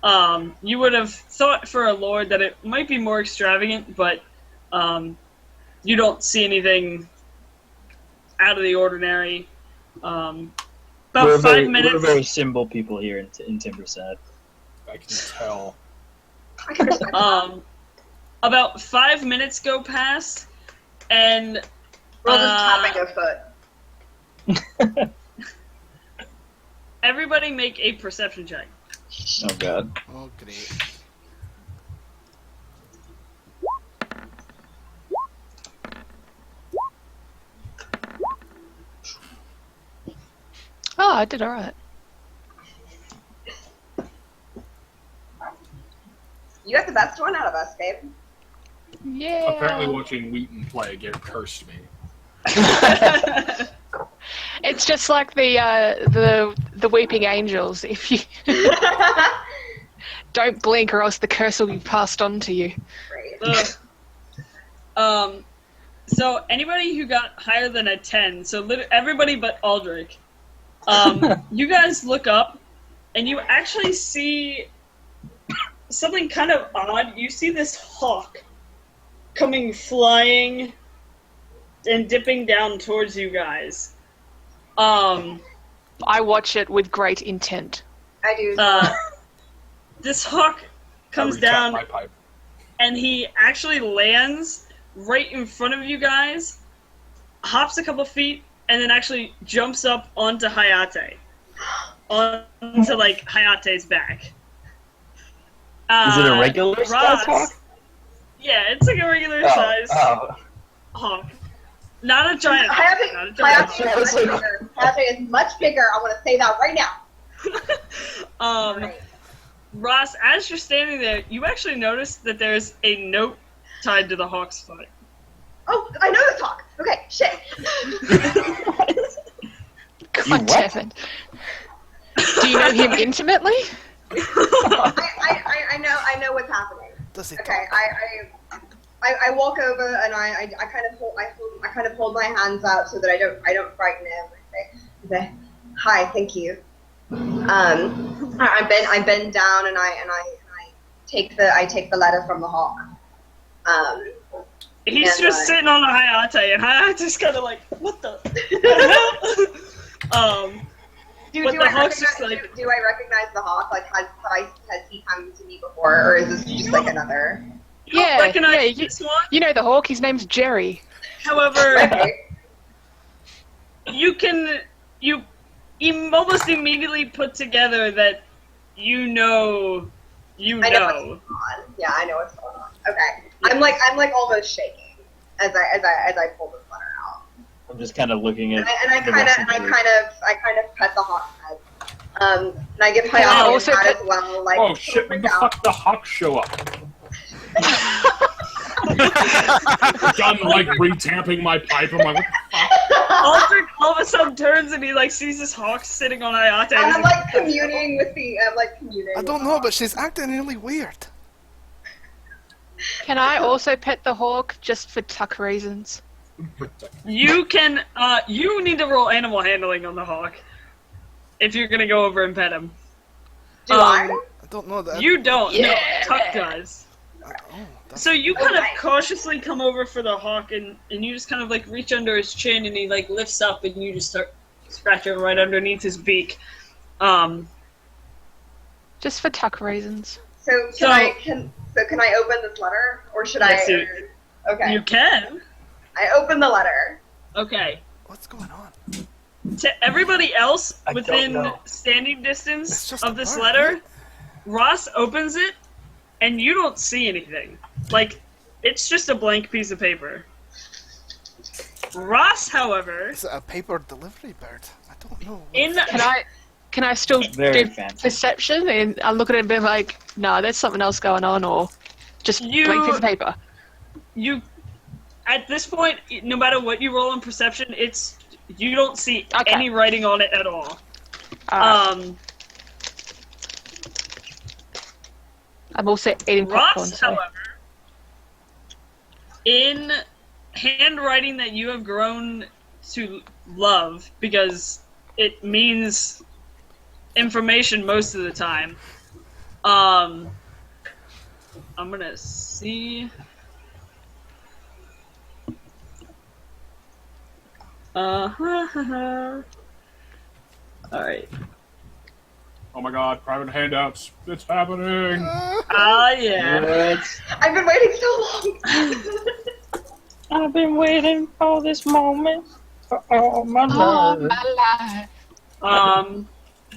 [SPEAKER 1] You would have thought for a lord that it might be more extravagant, but you don't see anything out of the ordinary. About
[SPEAKER 6] We're
[SPEAKER 1] 5 minutes.
[SPEAKER 6] We're very simple people here in Timberside.
[SPEAKER 3] I can tell.
[SPEAKER 4] I can respect that.
[SPEAKER 1] About 5 minutes go past, and
[SPEAKER 4] We're just tapping a foot.
[SPEAKER 1] everybody make a perception check.
[SPEAKER 6] Oh god.
[SPEAKER 2] Oh, great.
[SPEAKER 5] Oh, I did alright.
[SPEAKER 4] You got the best one out of us, babe.
[SPEAKER 5] Yeah.
[SPEAKER 3] Apparently, watching Wheaton play again cursed me.
[SPEAKER 5] It's just like the weeping angels. If you don't blink, or else the curse will be passed on to you.
[SPEAKER 4] Great.
[SPEAKER 1] So anybody who got higher than a 10, so everybody but Aldrich, you guys look up, and you actually see something kind of odd. You see this hawk coming flying and dipping down towards you guys.
[SPEAKER 5] I watch it with great intent.
[SPEAKER 4] I do.
[SPEAKER 1] This hawk comes
[SPEAKER 3] I retap
[SPEAKER 1] down,
[SPEAKER 3] my pipe.
[SPEAKER 1] and he actually lands right in front of you guys, hops a couple feet, and then actually jumps up onto Hayate. Onto, like, Hayate's back.
[SPEAKER 6] Is it a regular size
[SPEAKER 1] Ross,
[SPEAKER 6] hawk?
[SPEAKER 1] Yeah, it's like a regular size hawk. Not a giant hawk. Not a giant hawk.
[SPEAKER 4] Hayate is much bigger. I want to say that right now. Right.
[SPEAKER 1] Ross, as you're standing there, you actually notice that there's a note tied to the hawk's foot.
[SPEAKER 4] Oh, I know this hawk. Okay, shit.
[SPEAKER 5] God damn it. Do you know him intimately?
[SPEAKER 4] I know what's happening.
[SPEAKER 2] Does he
[SPEAKER 4] Okay,
[SPEAKER 2] talk?
[SPEAKER 4] I walk over and I kind of hold my hands out so that I don't frighten him. I say, hi, thank you. I bend down and I take the letter from the hawk.
[SPEAKER 1] He's just sitting on a Hayate, and Hayate's kind of like, what the hell?
[SPEAKER 4] Do
[SPEAKER 1] But
[SPEAKER 4] I
[SPEAKER 1] the hawk's
[SPEAKER 4] recognize,
[SPEAKER 1] just like-
[SPEAKER 4] do I recognize the hawk? Like, has he come to me before, or is this just like another?
[SPEAKER 1] You don't recognize
[SPEAKER 5] yeah,
[SPEAKER 1] this one?
[SPEAKER 5] you know the hawk. His name's Jerry.
[SPEAKER 1] However,
[SPEAKER 4] Okay.
[SPEAKER 1] you almost immediately put together that you know.
[SPEAKER 4] I know what's going on. Yeah, I know what's going on. Okay, I'm like almost shaking as I pull this letter out.
[SPEAKER 6] I'm just kind of looking at.
[SPEAKER 4] And I kind of pet the hawk's head. And I give
[SPEAKER 5] I
[SPEAKER 4] Hayate
[SPEAKER 5] also
[SPEAKER 4] a pat
[SPEAKER 5] pet-
[SPEAKER 4] as well. Like,
[SPEAKER 3] Oh shit, when the fuck the hawk show up? Done like retamping my pipe. I'm like, what the fuck?
[SPEAKER 1] Aldrich all of a sudden turns and he like sees this hawk sitting on Hayate.
[SPEAKER 4] And I'm like communing with the
[SPEAKER 2] I don't know, but she's acting really weird.
[SPEAKER 5] Can I also pet the hawk just for tuck reasons?
[SPEAKER 1] You can. You need to roll animal handling on the hawk if you're gonna go over and pet him.
[SPEAKER 4] Do I?
[SPEAKER 2] I don't know that.
[SPEAKER 1] You don't.
[SPEAKER 5] Yeah.
[SPEAKER 1] No, Tuck does.
[SPEAKER 2] Oh, that's...
[SPEAKER 1] So you kind of
[SPEAKER 4] Okay.
[SPEAKER 1] cautiously come over for the hawk, and you just kind of like reach under his chin, and he like lifts up, and you just start scratching right underneath his beak.
[SPEAKER 5] Just for tuck reasons.
[SPEAKER 4] So can I open this letter, or should
[SPEAKER 1] Yes,
[SPEAKER 4] I?
[SPEAKER 1] you-
[SPEAKER 4] Okay.
[SPEAKER 1] You can.
[SPEAKER 4] I open the letter.
[SPEAKER 1] Okay.
[SPEAKER 2] What's going on?
[SPEAKER 1] To everybody else
[SPEAKER 6] I don't
[SPEAKER 1] within
[SPEAKER 6] know.
[SPEAKER 1] standing
[SPEAKER 2] It's
[SPEAKER 1] distance
[SPEAKER 2] just
[SPEAKER 1] of
[SPEAKER 2] a
[SPEAKER 1] this
[SPEAKER 2] bird,
[SPEAKER 1] letter,
[SPEAKER 2] right?
[SPEAKER 1] Ross opens it, and you don't see anything. Like, it's just a blank piece of paper. Ross, however,
[SPEAKER 2] Is it a paper delivery bird? I don't know.
[SPEAKER 5] Can I still
[SPEAKER 6] Very
[SPEAKER 5] do
[SPEAKER 6] fancy.
[SPEAKER 5] perception? And I look at it and be like, no, there's something else going on, or just blank piece of paper.
[SPEAKER 1] you, at this point, no matter what you roll on perception, you don't see
[SPEAKER 5] Okay.
[SPEAKER 1] any writing on it at all.
[SPEAKER 5] I'm also eating popcorn.
[SPEAKER 1] Ross,
[SPEAKER 5] So.
[SPEAKER 1] however, in handwriting that you have grown to love, because it means information most of the time, I'm gonna see. All right.
[SPEAKER 3] Oh my god, private handouts. It's happening.
[SPEAKER 1] Ah, yeah.
[SPEAKER 6] What?
[SPEAKER 4] I've been waiting so long.
[SPEAKER 6] I've been waiting for this moment for all my
[SPEAKER 5] All
[SPEAKER 6] life.
[SPEAKER 5] my life.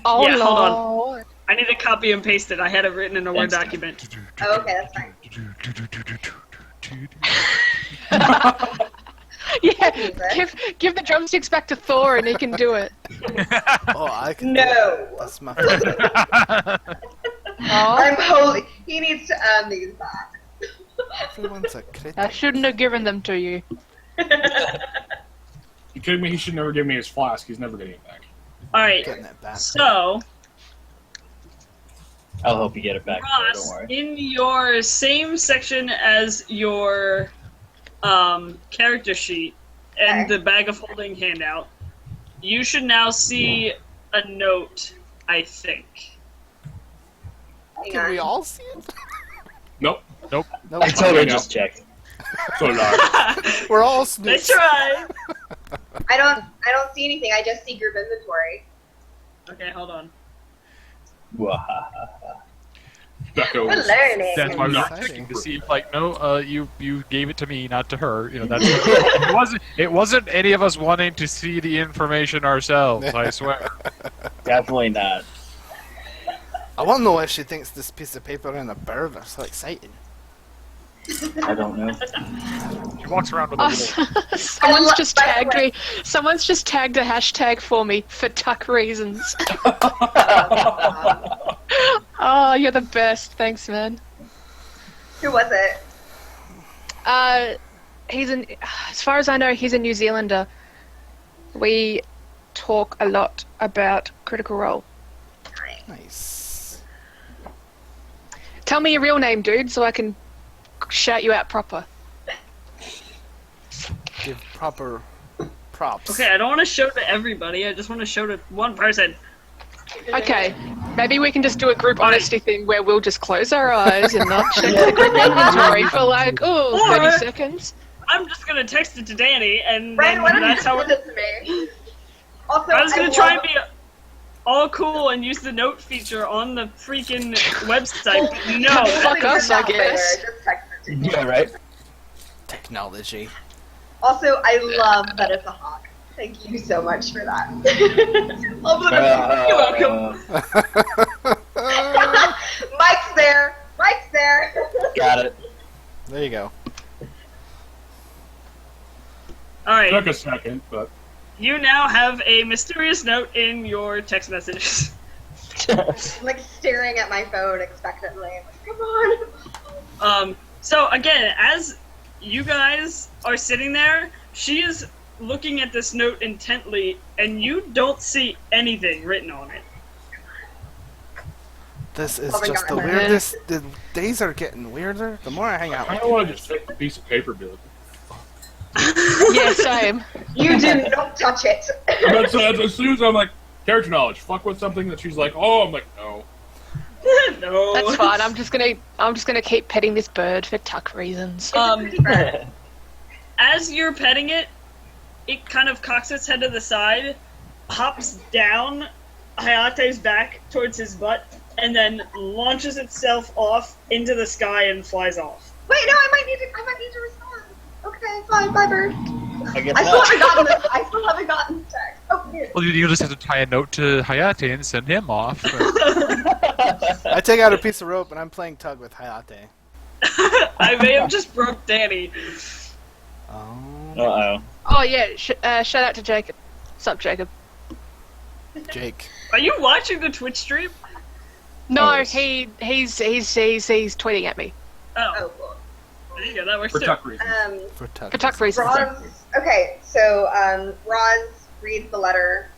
[SPEAKER 5] Oh
[SPEAKER 1] Yeah, hold on.
[SPEAKER 5] Lord.
[SPEAKER 1] I need to copy and paste it. I had it written in a Word document.
[SPEAKER 4] Oh, okay, that's fine.
[SPEAKER 5] Yeah,
[SPEAKER 4] Music.
[SPEAKER 5] give the drumsticks back to Thor and he can do it.
[SPEAKER 2] Oh, I can.
[SPEAKER 4] No.
[SPEAKER 2] That's my favorite.
[SPEAKER 5] Oh,
[SPEAKER 4] I'm holy. He needs to earn these back.
[SPEAKER 2] Everyone's a critic.
[SPEAKER 5] I shouldn't have given them to you.
[SPEAKER 3] You kidding me? He should never give me his flask. He's never getting it back.
[SPEAKER 1] All right.
[SPEAKER 2] Getting it back.
[SPEAKER 1] So,
[SPEAKER 6] I'll help you get it back. Don't
[SPEAKER 1] Ross,
[SPEAKER 6] worry.
[SPEAKER 1] in your same section as your character sheet and
[SPEAKER 4] Okay.
[SPEAKER 1] the bag of holding handout, you should now see a note, I think.
[SPEAKER 4] Hang
[SPEAKER 2] Can we
[SPEAKER 4] on.
[SPEAKER 2] all see it?
[SPEAKER 3] Nope.
[SPEAKER 2] No,
[SPEAKER 6] I totally just checked.
[SPEAKER 3] So did I.
[SPEAKER 2] we're all
[SPEAKER 1] Let's
[SPEAKER 2] snoops.
[SPEAKER 1] try.
[SPEAKER 4] I don't see anything. I just see group inventory.
[SPEAKER 1] Okay, hold on.
[SPEAKER 3] That
[SPEAKER 4] We're
[SPEAKER 3] goes.
[SPEAKER 4] learning.
[SPEAKER 7] That's why we were
[SPEAKER 2] Exciting.
[SPEAKER 7] checking to see if, like, no, you gave it to me, not to her. You know, that's it wasn't any of us wanting to see the information ourselves. I swear.
[SPEAKER 6] Definitely not.
[SPEAKER 2] I want to know if she thinks this piece of paper and a bird are so exciting.
[SPEAKER 6] I don't know.
[SPEAKER 7] She walks around with a
[SPEAKER 5] Oh,
[SPEAKER 7] little.
[SPEAKER 5] someone's just
[SPEAKER 4] by the
[SPEAKER 5] tagged
[SPEAKER 4] way-
[SPEAKER 5] me. Someone's just tagged a hashtag for me for tuck reasons. Oh, you're the best. Thanks, man.
[SPEAKER 4] Who was it?
[SPEAKER 5] He's as far as I know, he's a New Zealander. We talk a lot about Critical Role.
[SPEAKER 2] Nice.
[SPEAKER 5] Tell me your real name, dude, so I can shout you out proper.
[SPEAKER 2] Give proper props.
[SPEAKER 1] Okay, I don't want to show to everybody. I just want to show to one person.
[SPEAKER 5] Okay, maybe we can just do a group honesty thing where we'll just close our eyes and not check the group inventory for like, 30 seconds.
[SPEAKER 1] I'm just gonna text it to Danny, and
[SPEAKER 4] Ryan,
[SPEAKER 1] then
[SPEAKER 4] why don't you
[SPEAKER 1] that's how
[SPEAKER 4] send it to me? Also,
[SPEAKER 1] I was gonna try and
[SPEAKER 4] love-
[SPEAKER 1] be all cool and use the note feature on the freaking website. But no,
[SPEAKER 5] Fuck us, I
[SPEAKER 4] Not fair.
[SPEAKER 5] guess.
[SPEAKER 4] Just text it to me.
[SPEAKER 6] Yeah, right?
[SPEAKER 2] Technology.
[SPEAKER 4] Also, I love that it's a hawk. Thank you so much for that. You're welcome. Mike's there. Mike's there.
[SPEAKER 6] Got it.
[SPEAKER 2] There you go.
[SPEAKER 1] all right.
[SPEAKER 3] Took a second, but
[SPEAKER 1] You now have a mysterious note in your text messages.
[SPEAKER 4] I'm like staring at my phone expectantly. I'm like, come on.
[SPEAKER 1] So again, as you guys are sitting there, she is looking at this note intently, and you don't see anything written on it.
[SPEAKER 2] This is
[SPEAKER 4] Oh my
[SPEAKER 2] just the
[SPEAKER 4] God.
[SPEAKER 2] weirdest. The days are getting weirder. The more I hang out
[SPEAKER 3] I
[SPEAKER 2] with
[SPEAKER 3] don't
[SPEAKER 2] you
[SPEAKER 3] want to
[SPEAKER 2] guys.
[SPEAKER 3] just take the piece of paper, dude.
[SPEAKER 5] Yeah, same.
[SPEAKER 4] You do not touch it.
[SPEAKER 3] But so as soon as I'm like, character knowledge, fuck with something that she's like, oh, I'm like, no.
[SPEAKER 1] No.
[SPEAKER 5] That's fine. I'm just gonna keep petting this bird for tuck reasons.
[SPEAKER 1] As you're petting it, it kind of cocks its head to the side, hops down Hayate's back towards his butt, and then launches itself off into the sky and flies off.
[SPEAKER 4] Wait, no, I might need to respond. Okay, fine, bye, bird.
[SPEAKER 6] I guess
[SPEAKER 4] I still
[SPEAKER 6] not.
[SPEAKER 4] haven't gotten this. I still haven't gotten this text. Oh, weird.
[SPEAKER 7] Well, you just have to tie a note to Hayate and send him off.
[SPEAKER 2] I take out a piece of rope and I'm playing tug with Hayate.
[SPEAKER 1] I may have just broke Danny.
[SPEAKER 2] Oh,
[SPEAKER 6] Uh-oh.
[SPEAKER 5] Oh yeah, shout out to Jacob. Sup, Jacob?
[SPEAKER 2] Jake.
[SPEAKER 1] Are you watching the Twitch stream?
[SPEAKER 5] No,
[SPEAKER 6] yes.
[SPEAKER 5] he's tweeting at me
[SPEAKER 1] Oh,
[SPEAKER 4] Oh, cool.
[SPEAKER 1] there you go. That works
[SPEAKER 3] For
[SPEAKER 1] too.
[SPEAKER 3] tuck reasons.
[SPEAKER 2] For tug.
[SPEAKER 5] for tuck reasons.
[SPEAKER 4] Roz. Okay, so Roz reads the letter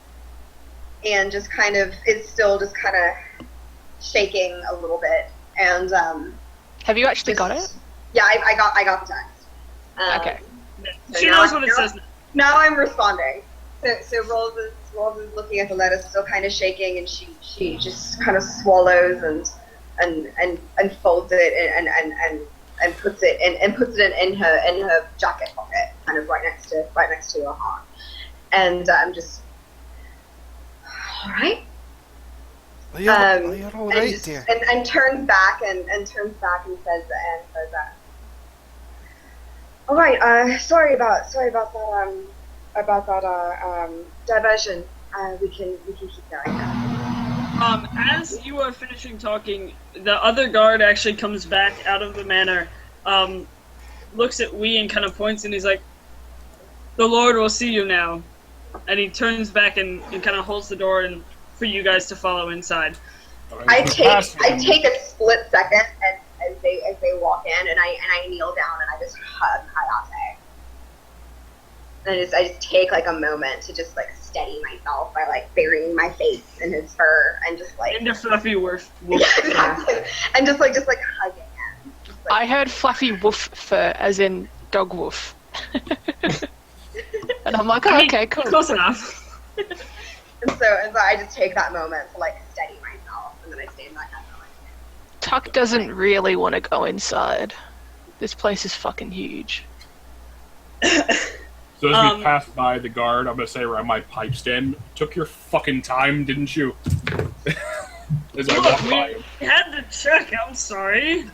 [SPEAKER 4] and just kind of is still just kind of shaking a little bit, and
[SPEAKER 5] Have you actually got it?
[SPEAKER 4] Yeah, I got the text.
[SPEAKER 5] Okay.
[SPEAKER 1] She
[SPEAKER 4] now
[SPEAKER 1] knows what it says.
[SPEAKER 4] Now I'm responding. So Rolls is looking at the letter, still kind of shaking, and she just kind of swallows and and folds it and puts it in her jacket pocket, kind of right next to her heart. And I'm just all right.
[SPEAKER 2] You're all right,
[SPEAKER 4] and,
[SPEAKER 2] dear.
[SPEAKER 4] and turns back and says all right. Sorry about that diversion. We can keep going now.
[SPEAKER 1] As you are finishing talking, the other guard actually comes back out of the manor, looks at Wee and kind of points, and he's like, "The Lord will see you now." And he turns back and kind of holds the door and for you guys to follow inside.
[SPEAKER 4] I take a split second as they walk in, and I kneel down and I just hug Hayate. And I just take like a moment to just like steady myself by like burying my face in his fur and just like
[SPEAKER 1] into fluffy woof.
[SPEAKER 4] Yeah, exactly. And just like hugging him. Just, like,
[SPEAKER 5] I heard fluffy woof fur, as in dog woof. And I'm like, oh, okay, cool.
[SPEAKER 1] Close enough.
[SPEAKER 4] and so I just take that moment to like steady myself, and then I stand back up and I'm like,
[SPEAKER 5] Tuck doesn't really want to go inside. This place is fucking huge.
[SPEAKER 3] So as we pass by the guard, I'm gonna say around my pipe stand, took your fucking time, didn't you? As I walk by him.
[SPEAKER 1] We had to check, I'm sorry.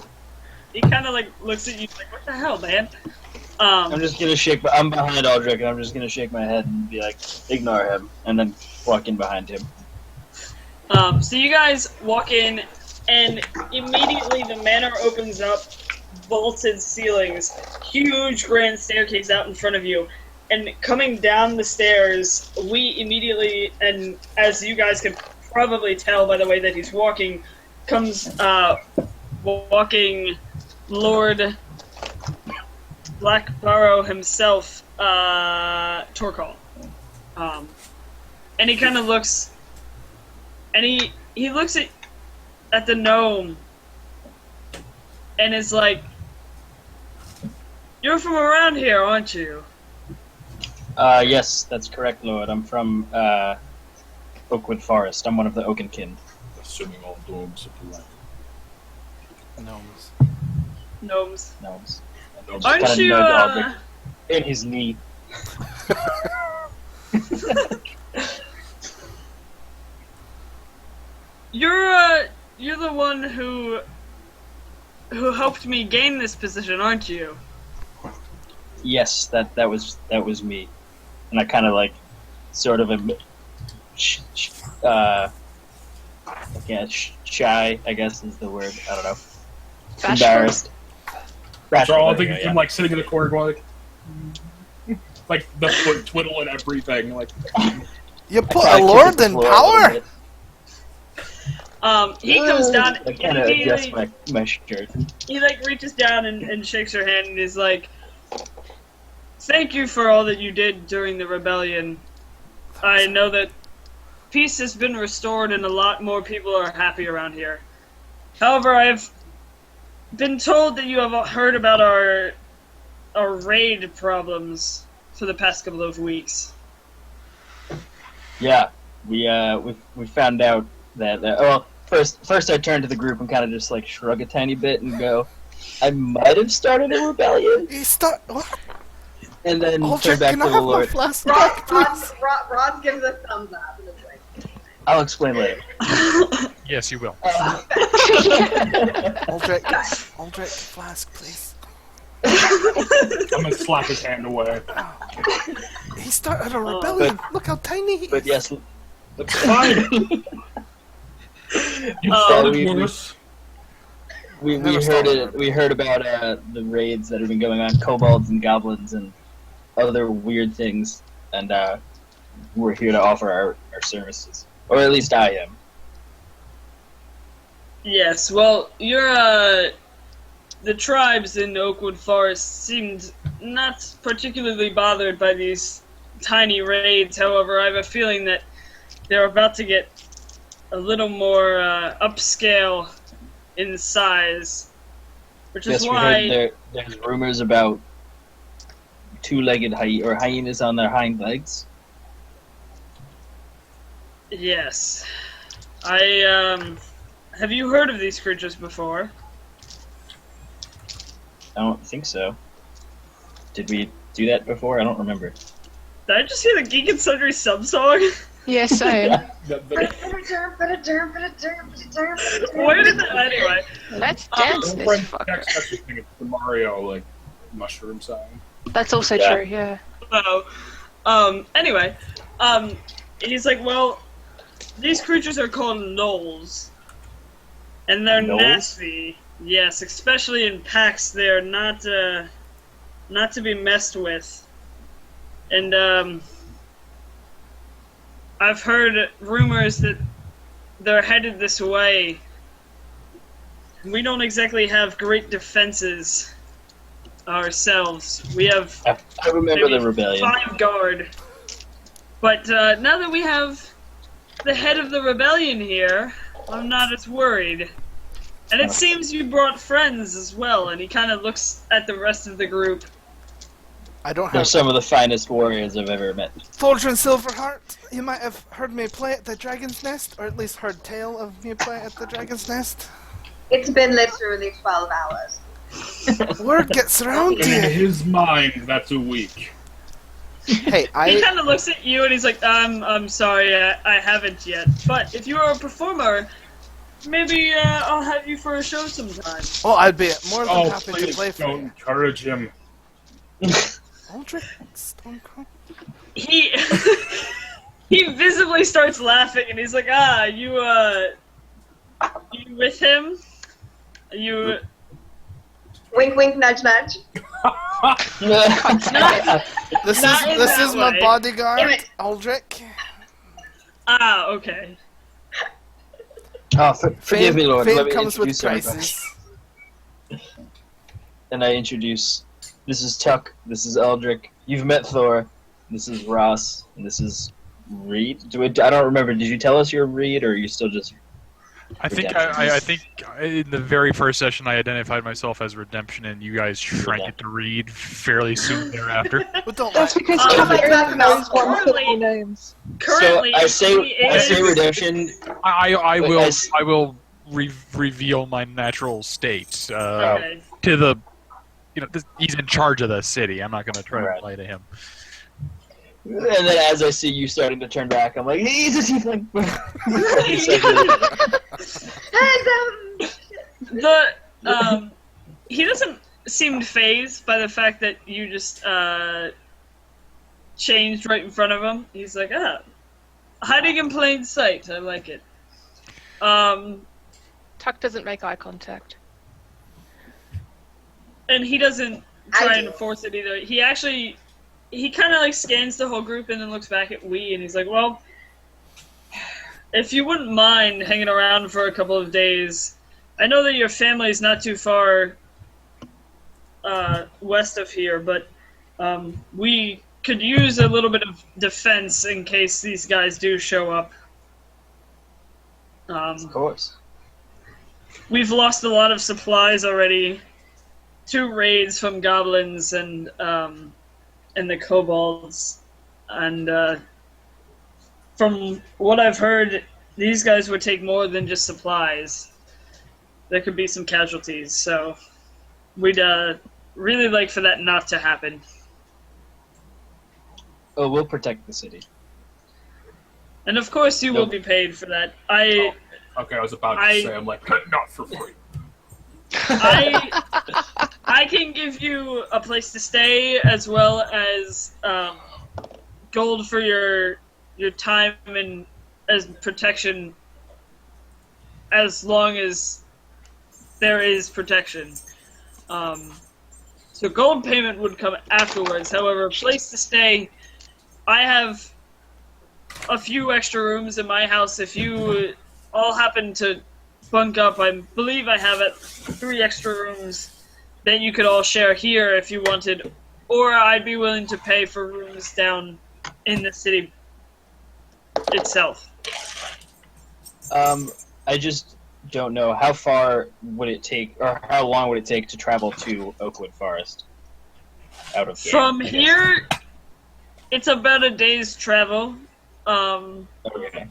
[SPEAKER 1] He kind of like looks at you like, what the hell, man?
[SPEAKER 6] I'm just gonna I'm behind Aldrich, and I'm just gonna shake my head and be like, ignore him, and then walk in behind him.
[SPEAKER 1] So you guys walk in, and immediately the manor opens up, vaulted ceilings, huge grand staircase out in front of you, and coming down the stairs, we immediately, and as you guys can probably tell by the way that he's walking, comes walking Lord Blackbarrow himself, Torkal. And he kind of looks, and he looks at the gnome, and is like, "You're from around here, aren't you?"
[SPEAKER 6] Yes, that's correct, Lord. I'm from Oakwood Forest. I'm one of the Oakenkin.
[SPEAKER 3] Assuming all dogs apply.
[SPEAKER 2] Gnomes.
[SPEAKER 1] Gnomes.
[SPEAKER 6] Gnomes.
[SPEAKER 1] Aren't
[SPEAKER 6] Kinda
[SPEAKER 1] you,
[SPEAKER 6] nudge Aldrich in his knee.
[SPEAKER 1] You're the one who helped me gain this position, aren't you?
[SPEAKER 6] Yes, that was me, and I kind of like, sort of shy, I guess is the word. I don't know. Embarrassed.
[SPEAKER 3] So all I
[SPEAKER 6] There you
[SPEAKER 3] think
[SPEAKER 6] go,
[SPEAKER 3] I'm like sitting in the corner going like the foot twiddle and everything. Like
[SPEAKER 2] You put
[SPEAKER 6] I
[SPEAKER 2] a
[SPEAKER 6] kinda
[SPEAKER 2] lord
[SPEAKER 6] kick the
[SPEAKER 2] in
[SPEAKER 6] floor a little
[SPEAKER 2] power?
[SPEAKER 6] bit.
[SPEAKER 1] He comes down.
[SPEAKER 6] I kind of adjust my shirt.
[SPEAKER 1] He like reaches down and shakes her hand and is like, "Thank you for all that you did during the rebellion. I know that peace has been restored and a lot more people are happy around here. However, I've been told that you have heard about our raid problems for the past couple of weeks."
[SPEAKER 6] Yeah, we found out that well, first I turned to the group and kind of just like shrug a tiny bit and go, I might have started a rebellion,
[SPEAKER 2] What?
[SPEAKER 6] and then
[SPEAKER 2] Aldrich,
[SPEAKER 6] turn back
[SPEAKER 2] can
[SPEAKER 6] to
[SPEAKER 2] I
[SPEAKER 6] the
[SPEAKER 2] have my
[SPEAKER 6] Lord.
[SPEAKER 2] flask
[SPEAKER 4] Rod,
[SPEAKER 2] back, please?
[SPEAKER 4] Rod gives a thumbs up and is like,
[SPEAKER 6] I'll explain later.
[SPEAKER 7] Yes, you will.
[SPEAKER 2] Aldrich, flask, please.
[SPEAKER 3] I'm gonna slap his hand away.
[SPEAKER 2] He started a rebellion. Look how tiny he
[SPEAKER 6] But
[SPEAKER 2] is.
[SPEAKER 6] yes,
[SPEAKER 3] Fine. You started worse.
[SPEAKER 6] we
[SPEAKER 2] Never
[SPEAKER 6] heard
[SPEAKER 2] started
[SPEAKER 6] it. We heard about the raids that have been going on, kobolds and goblins and other weird things, and we're here to offer our services, or at least I am.
[SPEAKER 1] Yes, well, you're, the tribes in Oakwood Forest seemed not particularly bothered by these tiny raids. However, I have a feeling that they're about to get a little more upscale in size, which is
[SPEAKER 6] Yes,
[SPEAKER 1] why...
[SPEAKER 6] we heard there's rumors about two-legged hyenas on their hind legs.
[SPEAKER 1] Yes. I Have you heard of these creatures before?
[SPEAKER 6] I don't think so. Did we do that before? I don't remember.
[SPEAKER 1] Did I just hear the Geek and Sundry sub-song?
[SPEAKER 5] Yeah, same.
[SPEAKER 1] Where did that... Anyway.
[SPEAKER 5] Let's dance
[SPEAKER 3] My
[SPEAKER 5] this
[SPEAKER 3] friend
[SPEAKER 5] fucker.
[SPEAKER 3] Tex actually think it's the Mario, like, mushroom sound.
[SPEAKER 5] That's also
[SPEAKER 6] Yeah.
[SPEAKER 5] true, yeah.
[SPEAKER 1] Anyway, he's like, well, these creatures are called gnolls. And they're
[SPEAKER 6] Gnolls?
[SPEAKER 1] nasty. Yes, especially in packs, they're not to be messed with. And, I've heard rumors that they're headed this way. We don't exactly have great defenses ourselves. We have
[SPEAKER 6] I remember
[SPEAKER 1] maybe
[SPEAKER 6] the rebellion.
[SPEAKER 1] 5 guard. But now that we have the head of the rebellion here, I'm not as worried. And it seems you brought friends as well, and he kind of looks at the rest of the group.
[SPEAKER 2] I don't
[SPEAKER 6] They're
[SPEAKER 2] have
[SPEAKER 6] some of the finest warriors I've ever met.
[SPEAKER 2] Thorgrin Silverheart. You might have heard me play at the Dragon's Nest, or at least heard tale of me play at the Dragon's Nest.
[SPEAKER 4] It's been literally 12 hours.
[SPEAKER 2] Word gets around
[SPEAKER 3] In
[SPEAKER 2] here.
[SPEAKER 3] his mind, that's a week.
[SPEAKER 2] Hey,
[SPEAKER 1] He
[SPEAKER 2] I
[SPEAKER 1] kind of looks at you and he's like, I'm sorry, I haven't yet. But if you are a performer, maybe I'll have you for a show sometime.
[SPEAKER 2] I'd be more than
[SPEAKER 3] Oh,
[SPEAKER 2] happy to
[SPEAKER 3] please
[SPEAKER 2] play for
[SPEAKER 3] don't
[SPEAKER 2] you.
[SPEAKER 3] encourage him.
[SPEAKER 2] Aldrich Stone Cold?
[SPEAKER 1] He he visibly starts laughing and he's like, you with him? You
[SPEAKER 4] Wink, wink, nudge, nudge.
[SPEAKER 2] This
[SPEAKER 1] Not in
[SPEAKER 2] is
[SPEAKER 1] that
[SPEAKER 2] my
[SPEAKER 1] way.
[SPEAKER 2] bodyguard,
[SPEAKER 4] Damn it.
[SPEAKER 2] Aldrich.
[SPEAKER 1] okay.
[SPEAKER 6] Oh, forgive me, Lord.
[SPEAKER 2] Fame
[SPEAKER 6] Let me
[SPEAKER 2] comes with
[SPEAKER 6] introduce everybody.
[SPEAKER 2] prices.
[SPEAKER 6] And I introduce. This is Tuck. This is Eldrick. You've met Thor. This is Ross. And this is Reed. I don't remember. Did you tell us you're Reed, or are you still just?
[SPEAKER 7] I think
[SPEAKER 6] Redemption.
[SPEAKER 7] I think in the very first session I identified myself as Redemption, and you guys shrank it to Reed fairly soon thereafter.
[SPEAKER 2] But don't
[SPEAKER 5] That's
[SPEAKER 2] lie.
[SPEAKER 5] because
[SPEAKER 1] Oh my
[SPEAKER 5] everyone
[SPEAKER 1] God,
[SPEAKER 5] knows one
[SPEAKER 1] currently-
[SPEAKER 5] full names.
[SPEAKER 1] Currently,
[SPEAKER 6] So I say
[SPEAKER 1] he is...
[SPEAKER 6] Redemption.
[SPEAKER 7] I
[SPEAKER 6] Wait,
[SPEAKER 7] will
[SPEAKER 6] as-
[SPEAKER 7] I will reveal my natural state
[SPEAKER 1] Okay.
[SPEAKER 7] to the he's in charge of the city. I'm not going to try
[SPEAKER 6] Right.
[SPEAKER 7] to lie to him.
[SPEAKER 6] And then as I see you starting to turn back, I'm like, he's a tiefling.
[SPEAKER 1] The he doesn't seem phased by the fact that you just changed right in front of him. He's like, hiding in plain sight. I like it.
[SPEAKER 5] Tuck doesn't make eye contact.
[SPEAKER 1] And he doesn't try and force it either. He kind of like scans the whole group and then looks back at we and he's like, well, if you wouldn't mind hanging around for a couple of days, I know that your family's not too far west of here, but we could use a little bit of defense in case these guys do show up.
[SPEAKER 6] Of course.
[SPEAKER 1] We've lost a lot of supplies already. 2 raids from goblins and the kobolds, and from what I've heard, these guys would take more than just supplies. There could be some casualties, so we'd really like for that not to happen.
[SPEAKER 6] Oh, we'll protect the city.
[SPEAKER 1] And of course, you will be paid for that.
[SPEAKER 3] Okay, I was about to say, I'm like, not for free.
[SPEAKER 1] I can give you a place to stay as well as gold for your time and as protection, as long as there is protection. So gold payment would come afterwards. However, a place to stay, I have a few extra rooms in my house. If you all happen to bunk up, I believe I have 3 extra rooms that you could all share here if you wanted, or I'd be willing to pay for rooms down in the city itself.
[SPEAKER 6] I just don't know how far would it take, or how long would it take to travel to Oakwood Forest? Out of
[SPEAKER 1] From
[SPEAKER 6] I guess.
[SPEAKER 1] here, it's about a day's travel.
[SPEAKER 6] Okay.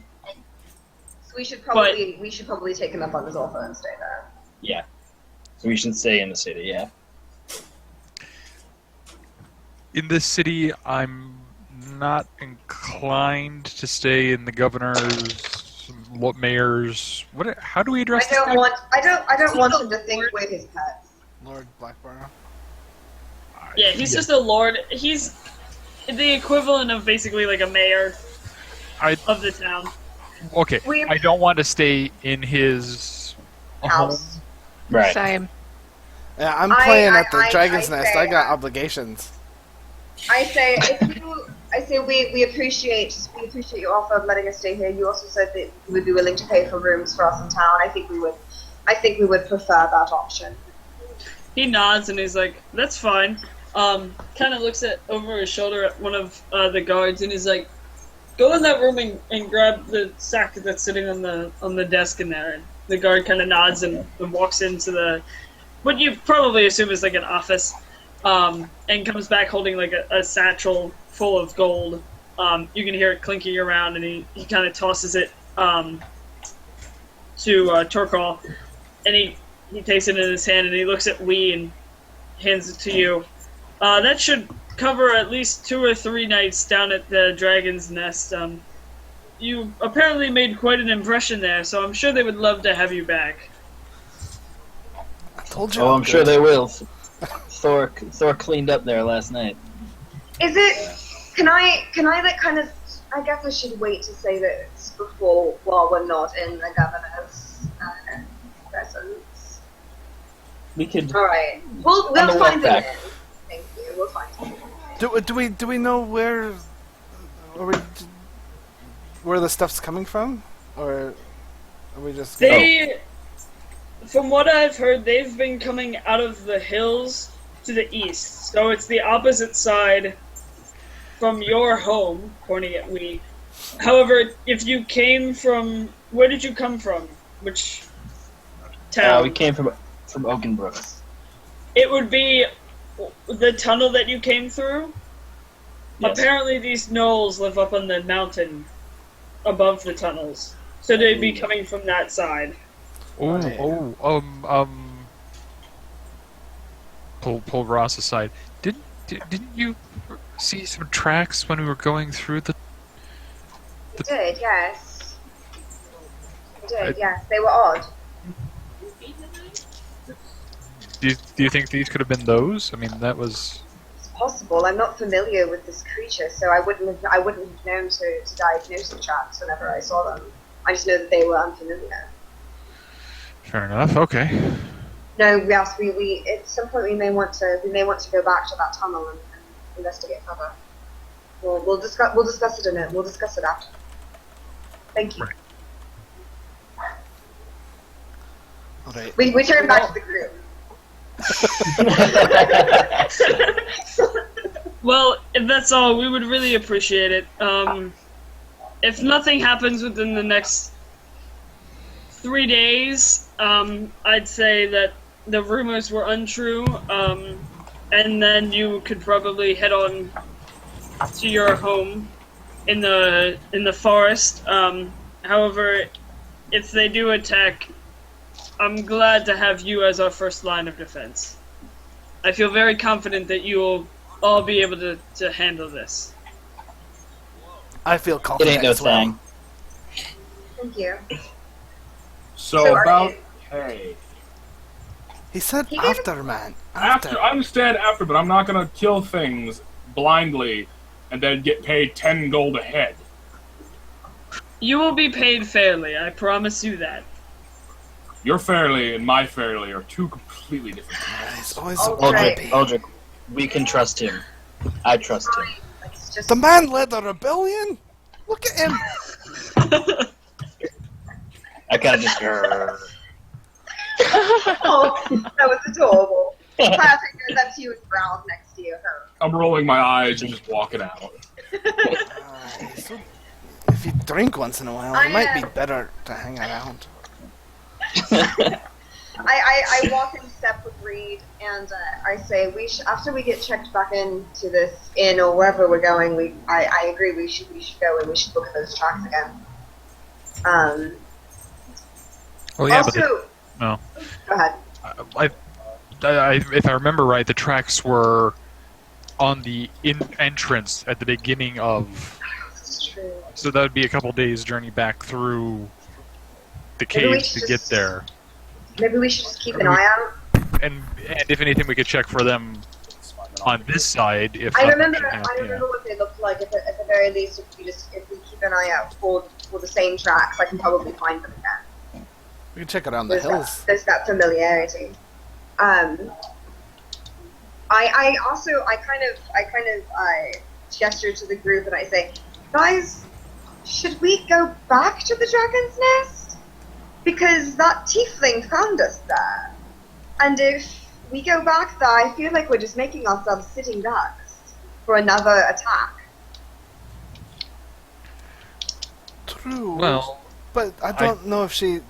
[SPEAKER 4] We should probably take him up on his offer and stay there.
[SPEAKER 6] Yeah. So we should stay in the city, yeah.
[SPEAKER 7] In this city, I'm not inclined to stay in the governor's, mayor's. What? How do we address this?
[SPEAKER 4] I don't want him to think we're his pets.
[SPEAKER 2] Lord Blackburrow.
[SPEAKER 1] Yeah, he's just a lord. He's the equivalent of basically like a mayor of the town.
[SPEAKER 7] Okay, I don't want to stay in his
[SPEAKER 4] House.
[SPEAKER 6] Right.
[SPEAKER 5] Same.
[SPEAKER 2] Yeah, I'm playing at the Dragon's Nest. I got obligations.
[SPEAKER 4] I say we appreciate your offer of letting us stay here. You also said that you would be willing to pay for rooms for us in town. I think we would prefer that option.
[SPEAKER 1] He nods and he's like, "That's fine." Kind of looks over his shoulder at one of the guards and he's like, "Go in that room and grab the sack that's sitting on the desk in there." And the guard kind of nods and walks into what you probably assume is like an office, and comes back holding like a satchel full of gold. You can hear it clinking around, and he kind of tosses it to Torkal, and he takes it in his hand and he looks at Wee and hands it to you. That should cover at least 2 or 3 nights down at the Dragon's Nest. You apparently made quite an impression there, so I'm sure they would love to have you back.
[SPEAKER 2] I told you.
[SPEAKER 6] Oh, I'm sure they will. Thor cleaned up there last night.
[SPEAKER 4] Is it? Can I like kind of? I guess I should wait to say this while we're not in the governor's presence.
[SPEAKER 6] We could.
[SPEAKER 4] All right. We'll find it. Thank you. We'll find it.
[SPEAKER 2] Do we know where the stuff's coming from, or are we just?
[SPEAKER 1] From what I've heard, they've been coming out of the hills to the east, so it's the opposite side from your home, pointing at Wee. However, if you came from, where did you come from? Which town?
[SPEAKER 6] We came from Oakenbrook.
[SPEAKER 1] It would be the tunnel that you came through.
[SPEAKER 6] Yes.
[SPEAKER 1] Apparently, these gnolls live up on the mountain above the tunnels, so they'd be coming from that side.
[SPEAKER 7] Pull Ross aside. Didn't you see some tracks when we were going through the?
[SPEAKER 4] I did, yes. Yes. They were odd.
[SPEAKER 7] Do you think these could have been those? I mean, that was.
[SPEAKER 4] It's possible. I'm not familiar with this creature, so I wouldn't have known to diagnose the tracks whenever I saw them. I just know that they were unfamiliar.
[SPEAKER 7] Fair enough. Okay.
[SPEAKER 4] No, yes, we at some point we may want to go back to that tunnel and investigate further. We'll discuss it after. Thank you.
[SPEAKER 7] Right.
[SPEAKER 2] All right.
[SPEAKER 4] We turn back to the group.
[SPEAKER 1] Well, if that's all, we would really appreciate it. If nothing happens within the next 3 days, I'd say that the rumors were untrue, and then you could probably head on to your home in the forest. However, if they do attack, I'm glad to have you as our first line of defense. I feel very confident that you will all be able to handle this.
[SPEAKER 2] I feel
[SPEAKER 6] It
[SPEAKER 2] confident
[SPEAKER 6] ain't no
[SPEAKER 2] as well.
[SPEAKER 6] thing.
[SPEAKER 4] Thank you.
[SPEAKER 3] So
[SPEAKER 4] are
[SPEAKER 3] about
[SPEAKER 4] you-
[SPEAKER 3] hey.
[SPEAKER 2] He said
[SPEAKER 4] He gave
[SPEAKER 2] after, man.
[SPEAKER 3] After I understand after, but I'm not gonna kill things blindly and then get paid 10 gold a head.
[SPEAKER 1] You will be paid fairly, I promise you that.
[SPEAKER 3] Your fairly and my fairly are 2 completely different things.
[SPEAKER 2] He's always
[SPEAKER 4] Oh,
[SPEAKER 2] so
[SPEAKER 4] right.
[SPEAKER 2] happy.
[SPEAKER 6] Aldrich, we can trust him. I trust him.
[SPEAKER 4] Like, it's just
[SPEAKER 2] The man led a rebellion. Look at him.
[SPEAKER 6] I kind of just.
[SPEAKER 4] oh, that was adorable. Patrick goes up to you and growls next to you.
[SPEAKER 3] I'm rolling my eyes and just walking out.
[SPEAKER 2] If you drink once in a while, it might be better to hang around.
[SPEAKER 4] I walk in step with Reed, and I say after we get checked back into this inn or wherever we're going, I agree we should go and we should look at those tracks again.
[SPEAKER 7] Well, yeah,
[SPEAKER 4] also,
[SPEAKER 7] no.
[SPEAKER 4] go ahead.
[SPEAKER 7] If I remember right, the tracks were on the entrance at the beginning of.
[SPEAKER 4] That's true.
[SPEAKER 7] So that would be a couple days' journey back through the
[SPEAKER 4] Maybe we
[SPEAKER 7] caves to
[SPEAKER 4] should
[SPEAKER 7] get
[SPEAKER 4] just-
[SPEAKER 7] there.
[SPEAKER 4] Maybe we should just keep an eye out.
[SPEAKER 7] And if anything, we could check for them on this side. If
[SPEAKER 4] I
[SPEAKER 7] something
[SPEAKER 4] remember.
[SPEAKER 7] should happen,
[SPEAKER 4] I remember what they looked like. At the very least, if we keep an eye out for the same tracks, I can probably find them again.
[SPEAKER 2] We can check around the hills.
[SPEAKER 4] There's that familiarity. I kind of gesture to the group and I say, guys, should we go back to the dragon's nest? Because that tiefling found us there. And if we go back there, I feel like we're just making ourselves sitting ducks for another attack.
[SPEAKER 2] True.
[SPEAKER 7] well,
[SPEAKER 2] but I don't know if she.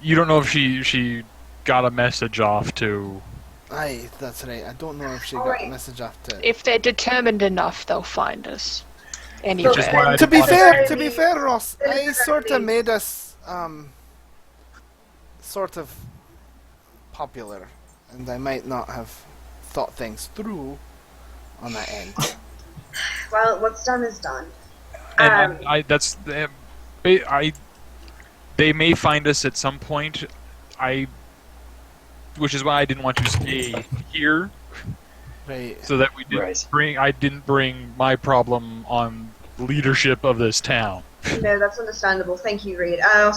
[SPEAKER 7] you don't know if she got a message off to.
[SPEAKER 2] Aye, that's right. I don't know if she
[SPEAKER 4] All
[SPEAKER 2] got
[SPEAKER 4] right.
[SPEAKER 2] a message after.
[SPEAKER 5] If they're determined enough, they'll find us.
[SPEAKER 7] Which is
[SPEAKER 5] Anywhere.
[SPEAKER 7] why I
[SPEAKER 2] To be
[SPEAKER 7] didn't wanna-
[SPEAKER 2] fair, Ross,
[SPEAKER 4] Then
[SPEAKER 2] I
[SPEAKER 4] at
[SPEAKER 2] sort of
[SPEAKER 4] least-
[SPEAKER 2] made us sort of popular, and I might not have thought things through on that end.
[SPEAKER 4] Well, what's done is done.
[SPEAKER 7] And they may find us at some point. Which is why I didn't want to stay here,
[SPEAKER 2] Right.
[SPEAKER 7] so that we didn't
[SPEAKER 6] Right.
[SPEAKER 7] I didn't bring my problem on leadership of this town.
[SPEAKER 4] No, that's understandable. Thank you, Reed. I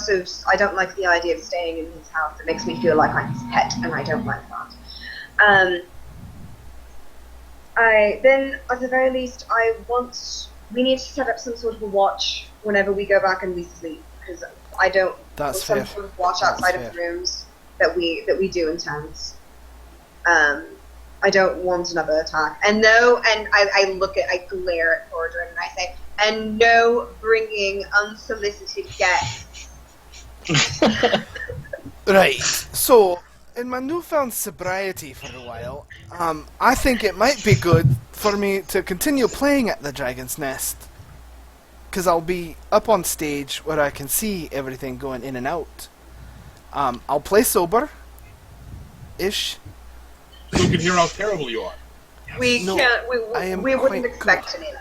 [SPEAKER 4] don't like the idea of staying in his house. It makes me feel like I'm his pet, and I don't like that. Then, at the very least, we need to set up some sort of a watch whenever we go back and we sleep, because I don't.
[SPEAKER 2] That's
[SPEAKER 4] some
[SPEAKER 2] fair.
[SPEAKER 4] sort of watch
[SPEAKER 2] That's
[SPEAKER 4] outside
[SPEAKER 2] fair.
[SPEAKER 4] of the rooms that we do in tents. I don't want another attack. And no, and I glare at Cordrin and I say, and no bringing unsolicited guests.
[SPEAKER 2] Right. So, in my newfound sobriety for a while, I think it might be good for me to continue playing at the Dragon's Nest. Because I'll be up on stage where I can see everything going in and out. I'll play sober-ish.
[SPEAKER 3] So you can hear how terrible you are.
[SPEAKER 4] We
[SPEAKER 2] No,
[SPEAKER 4] can't.
[SPEAKER 2] I am
[SPEAKER 4] We wouldn't
[SPEAKER 2] quite
[SPEAKER 4] expect
[SPEAKER 2] good.
[SPEAKER 4] any of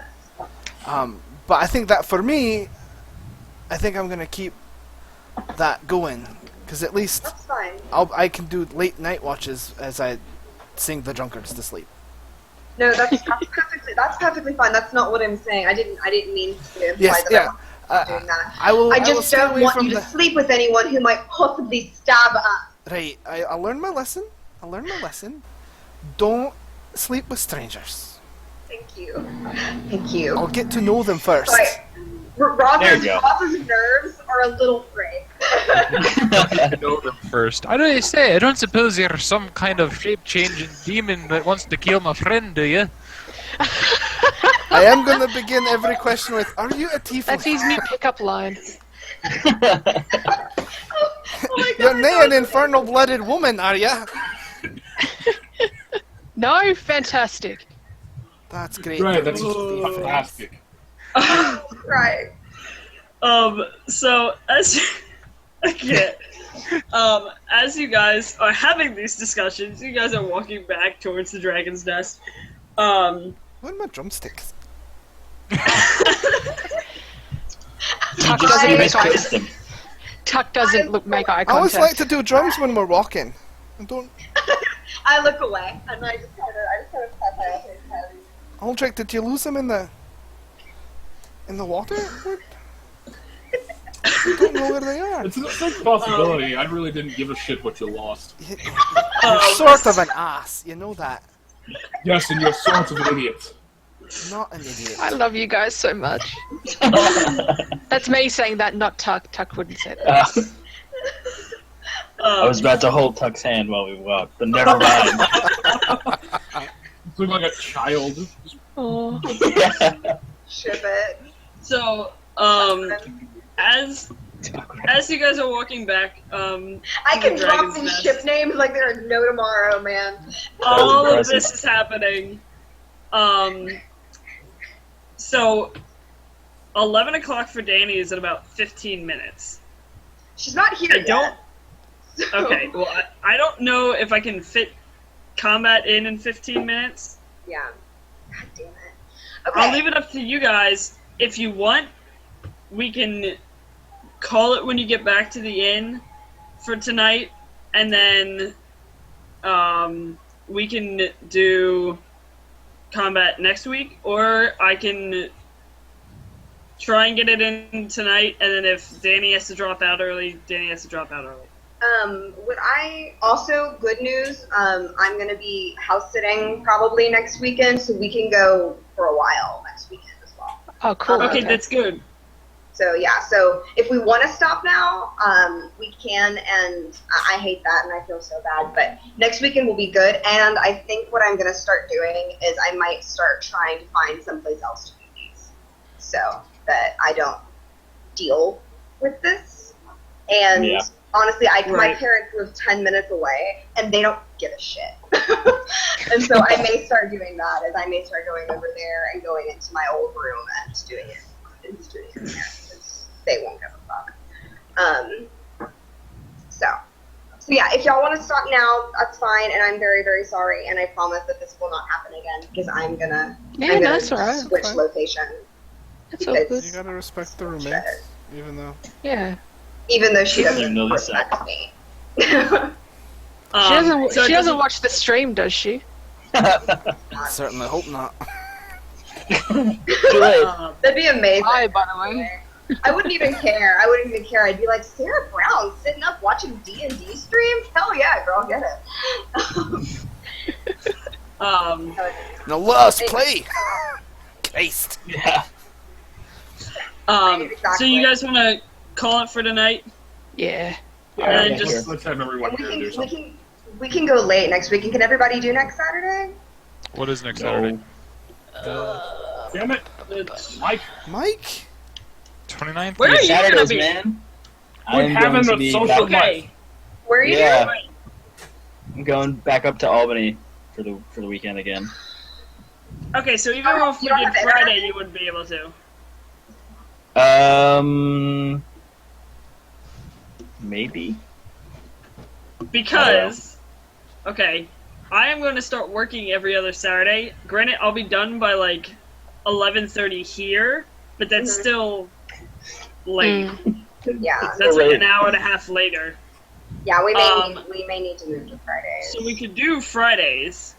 [SPEAKER 4] that.
[SPEAKER 2] But I think that for me, I think I'm going to keep that going. Because at least
[SPEAKER 4] That's fine.
[SPEAKER 2] I can do late night watches as I sing the drunkards to sleep.
[SPEAKER 4] No, that's perfectly fine. That's not what I'm saying. I didn't mean to imply
[SPEAKER 2] Yes,
[SPEAKER 4] that
[SPEAKER 2] yeah.
[SPEAKER 4] I'm doing that.
[SPEAKER 2] I will.
[SPEAKER 4] I
[SPEAKER 2] will
[SPEAKER 4] just
[SPEAKER 2] stay
[SPEAKER 4] don't
[SPEAKER 2] away
[SPEAKER 4] want
[SPEAKER 2] from
[SPEAKER 4] you to
[SPEAKER 2] the-
[SPEAKER 4] sleep with anyone who might possibly stab us.
[SPEAKER 2] Right, I learned my lesson. Don't sleep with strangers.
[SPEAKER 4] Thank you. Thank you.
[SPEAKER 2] I'll get to know them first.
[SPEAKER 4] Right.
[SPEAKER 6] There
[SPEAKER 4] Roger's
[SPEAKER 6] you go.
[SPEAKER 4] nerves are a little frayed.
[SPEAKER 7] Know them first. I don't say. I don't suppose you're some kind of shape-changing demon that wants to kill my friend, do you?
[SPEAKER 2] I am going to begin every question with, are you a tiefling?
[SPEAKER 5] That's his new pickup line.
[SPEAKER 2] You're nae an infernal blooded woman, are ya?
[SPEAKER 5] No, fantastic.
[SPEAKER 2] That's great.
[SPEAKER 3] Right, that's fantastic.
[SPEAKER 4] Right.
[SPEAKER 1] So as okay, as you guys are having these discussions, you guys are walking back towards the dragon's nest.
[SPEAKER 2] Where are my drumsticks?
[SPEAKER 5] Tuck
[SPEAKER 6] Just
[SPEAKER 5] doesn't
[SPEAKER 6] you
[SPEAKER 5] make eye,
[SPEAKER 6] misplaced them.
[SPEAKER 5] Tuck doesn't make eye
[SPEAKER 2] I always
[SPEAKER 5] contact.
[SPEAKER 2] like to do drums when we're walking. I don't.
[SPEAKER 4] I look away and I just kind of pat my head.
[SPEAKER 2] Aldrich, did you lose them in the water? What? I don't know where they are.
[SPEAKER 3] It's a possibility. I really didn't give a shit what you lost.
[SPEAKER 2] You're sort of an ass, you know that.
[SPEAKER 3] Yes, and you're sort of an idiot.
[SPEAKER 2] Not an idiot.
[SPEAKER 5] I love you guys so much. That's me saying that, not Tuck. Tuck wouldn't say that.
[SPEAKER 6] I was about to hold Tuck's hand while we walked, but never mind.
[SPEAKER 3] You look like a child.
[SPEAKER 5] Oh.
[SPEAKER 4] Ship it.
[SPEAKER 1] So, as you guys are walking back,
[SPEAKER 4] I
[SPEAKER 1] to
[SPEAKER 4] can
[SPEAKER 1] the
[SPEAKER 4] drop
[SPEAKER 1] dragon's
[SPEAKER 4] these
[SPEAKER 1] nest,
[SPEAKER 4] ship names like there is no tomorrow, man.
[SPEAKER 1] all of
[SPEAKER 6] impressive.
[SPEAKER 1] this is happening. So 11 o'clock for Danny is in about 15 minutes.
[SPEAKER 4] She's not here
[SPEAKER 1] I
[SPEAKER 4] yet.
[SPEAKER 1] don't.
[SPEAKER 4] so-
[SPEAKER 1] Okay, well, I don't know if I can fit combat in 15 minutes.
[SPEAKER 4] Yeah. God damn it. Okay.
[SPEAKER 1] I'll leave it up to you guys. If you want, we can call it when you get back to the inn for tonight, and then we can do combat next week, or I can try and get it in tonight, and then if Danny has to drop out early, Danny has to drop out early.
[SPEAKER 4] Would I also, good news, I'm going to be house sitting probably next weekend, so we can go for a while next weekend as well.
[SPEAKER 5] Oh, cool.
[SPEAKER 1] Okay, that's good.
[SPEAKER 4] So yeah, so if we want to stop now, we can, and I hate that and I feel so bad, but next weekend will be good, and I think what I'm going to start doing is I might start trying to find someplace else to do these, so that I don't deal with this, and
[SPEAKER 6] Yeah.
[SPEAKER 4] honestly, my
[SPEAKER 1] Right.
[SPEAKER 4] parents live 10 minutes away, and they don't give a shit. And so I may start doing that, as I may start going over there and going into my old room and just doing it. And just doing it in there, 'cause they won't give a fuck. So yeah, if y'all want to stop now, that's fine, and I'm very, very sorry, and I promise that this will not happen again, because I'm gonna
[SPEAKER 5] That's alright.
[SPEAKER 4] switch location.
[SPEAKER 5] That's all
[SPEAKER 4] because-
[SPEAKER 5] good.
[SPEAKER 2] You gotta respect the roommates, even though.
[SPEAKER 5] Yeah.
[SPEAKER 4] Even though she doesn't
[SPEAKER 6] Even though they suck.
[SPEAKER 4] respect me.
[SPEAKER 5] She doesn't watch the stream, does she?
[SPEAKER 2] Certainly hope not.
[SPEAKER 6] Too late.
[SPEAKER 4] That'd be amazing.
[SPEAKER 5] Hi, by the way.
[SPEAKER 4] I wouldn't even care. I'd be like, Sarah Brown sitting up watching D&D stream? Hell yeah, girl, get it.
[SPEAKER 2] No, let us play! Taste!
[SPEAKER 6] Yeah.
[SPEAKER 1] So you guys want to call it for tonight?
[SPEAKER 5] Yeah.
[SPEAKER 1] And
[SPEAKER 6] yeah,
[SPEAKER 1] just
[SPEAKER 3] Let's have everyone
[SPEAKER 4] And
[SPEAKER 3] here do something.
[SPEAKER 4] we can go late next week. And can everybody do next Saturday?
[SPEAKER 7] What is next Saturday?
[SPEAKER 3] Damn it,
[SPEAKER 1] it's,
[SPEAKER 3] Mike.
[SPEAKER 2] Mike?
[SPEAKER 7] 29th?
[SPEAKER 1] Where are you gonna
[SPEAKER 6] Saturdays,
[SPEAKER 1] be?
[SPEAKER 6] man.
[SPEAKER 3] We're
[SPEAKER 6] I'm
[SPEAKER 3] having
[SPEAKER 6] going to
[SPEAKER 3] a
[SPEAKER 6] be
[SPEAKER 3] social
[SPEAKER 6] back,
[SPEAKER 1] Okay.
[SPEAKER 4] Where are you
[SPEAKER 6] Yeah.
[SPEAKER 4] going?
[SPEAKER 6] I'm going back up to Albany for the weekend again.
[SPEAKER 1] Okay, so even
[SPEAKER 4] Oh,
[SPEAKER 1] if we
[SPEAKER 4] you don't
[SPEAKER 1] did
[SPEAKER 4] have internet?
[SPEAKER 1] Friday, you wouldn't be able to.
[SPEAKER 6] Maybe.
[SPEAKER 1] Because, okay, I am going to start working every other Saturday. Granted, I'll be done by like 11:30 here, but that's
[SPEAKER 4] Mhm.
[SPEAKER 1] still late.
[SPEAKER 4] Yeah.
[SPEAKER 1] That's like
[SPEAKER 6] Late.
[SPEAKER 1] an hour and a half later.
[SPEAKER 4] Yeah, we
[SPEAKER 1] Um,
[SPEAKER 4] may need to move to Fridays.
[SPEAKER 1] So we could do Fridays.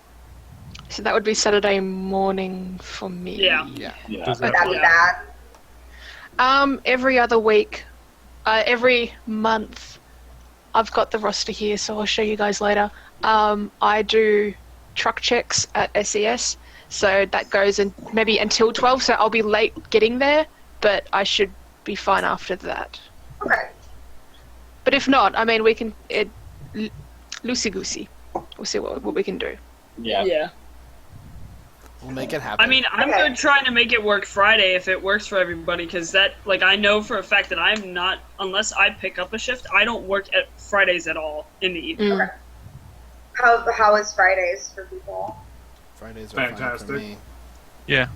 [SPEAKER 5] So that would be Saturday morning for me.
[SPEAKER 1] Yeah.
[SPEAKER 2] Yeah.
[SPEAKER 6] Yeah.
[SPEAKER 7] Does
[SPEAKER 4] Would
[SPEAKER 7] that
[SPEAKER 4] that be
[SPEAKER 1] Yeah.
[SPEAKER 4] bad?
[SPEAKER 5] Every other week, every month, I've got the roster here, so I'll show you guys later. I do truck checks at SES, so that goes in maybe until 12, so I'll be late getting there, but I should be fine after that.
[SPEAKER 4] Okay.
[SPEAKER 5] But if not, I mean, we can, loosey-goosey. We'll see what we can do.
[SPEAKER 6] Yeah.
[SPEAKER 2] We'll make it happen.
[SPEAKER 1] I mean, I'm
[SPEAKER 4] Okay.
[SPEAKER 1] good trying to make it work Friday if it works for everybody, because that, like, I know for a fact that I'm not, unless I pick up a shift, I don't work at Fridays at all in the evening.
[SPEAKER 5] Mm.
[SPEAKER 4] How is Fridays for people?
[SPEAKER 2] Fridays are fine for
[SPEAKER 3] Fantastic.
[SPEAKER 2] me.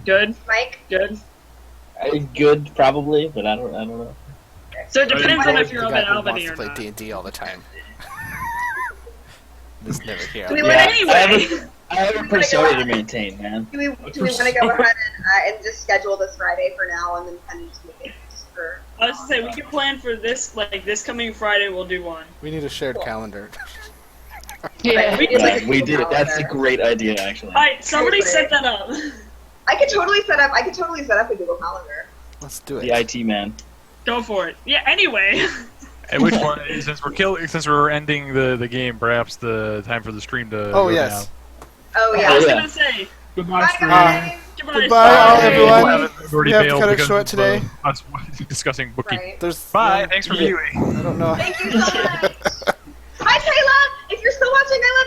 [SPEAKER 1] Good?
[SPEAKER 4] Mike?
[SPEAKER 1] Good?
[SPEAKER 6] Good, probably, but I don't know.
[SPEAKER 1] So it depends on if
[SPEAKER 2] The
[SPEAKER 1] you're up
[SPEAKER 2] guy
[SPEAKER 1] at
[SPEAKER 2] who
[SPEAKER 1] Albany
[SPEAKER 2] wants
[SPEAKER 1] or
[SPEAKER 2] to play
[SPEAKER 1] not.
[SPEAKER 2] D&D all the time. Just never here.
[SPEAKER 4] Do we
[SPEAKER 1] But
[SPEAKER 6] Yeah,
[SPEAKER 1] anyway,
[SPEAKER 6] I have a persona to maintain, man.
[SPEAKER 4] Do we want to go ahead and just schedule this Friday for now and then kind of just make it just for...
[SPEAKER 1] I was to say, we can plan for this, like, this coming Friday we'll do one.
[SPEAKER 2] We need a shared calendar.
[SPEAKER 5] Yeah.
[SPEAKER 1] We
[SPEAKER 6] Yeah, we did it. That's a great idea, actually.
[SPEAKER 1] Alright, somebody set that up.
[SPEAKER 4] I could totally set up a Google Calendar.
[SPEAKER 2] Let's do it.
[SPEAKER 6] The IT man.
[SPEAKER 1] Go for it. Yeah, anyway.
[SPEAKER 7] At which point, since we're ending the game, perhaps the time for the stream to
[SPEAKER 2] Oh,
[SPEAKER 7] go
[SPEAKER 2] yes.
[SPEAKER 4] Oh,
[SPEAKER 1] I
[SPEAKER 4] yeah.
[SPEAKER 1] was
[SPEAKER 6] yeah.
[SPEAKER 1] gonna say,
[SPEAKER 3] Goodbye,
[SPEAKER 4] Bye,
[SPEAKER 3] stream.
[SPEAKER 4] guys.
[SPEAKER 1] goodbye.
[SPEAKER 2] Goodbye, all,
[SPEAKER 6] Bye.
[SPEAKER 2] everyone.
[SPEAKER 7] We
[SPEAKER 2] We have to cut it short today.
[SPEAKER 7] Us discussing booking.
[SPEAKER 4] Right.
[SPEAKER 2] There's
[SPEAKER 7] Bye. Thanks for
[SPEAKER 6] Yeah.
[SPEAKER 7] viewing.
[SPEAKER 2] I don't know.
[SPEAKER 4] Thank you so much. Hi, Kayla. If you're still watching, I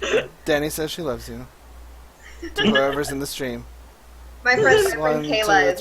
[SPEAKER 4] love you.
[SPEAKER 2] Danny says she loves you. To whoever's in the stream.
[SPEAKER 4] My friend
[SPEAKER 2] One,
[SPEAKER 4] Kayla
[SPEAKER 2] two,
[SPEAKER 4] is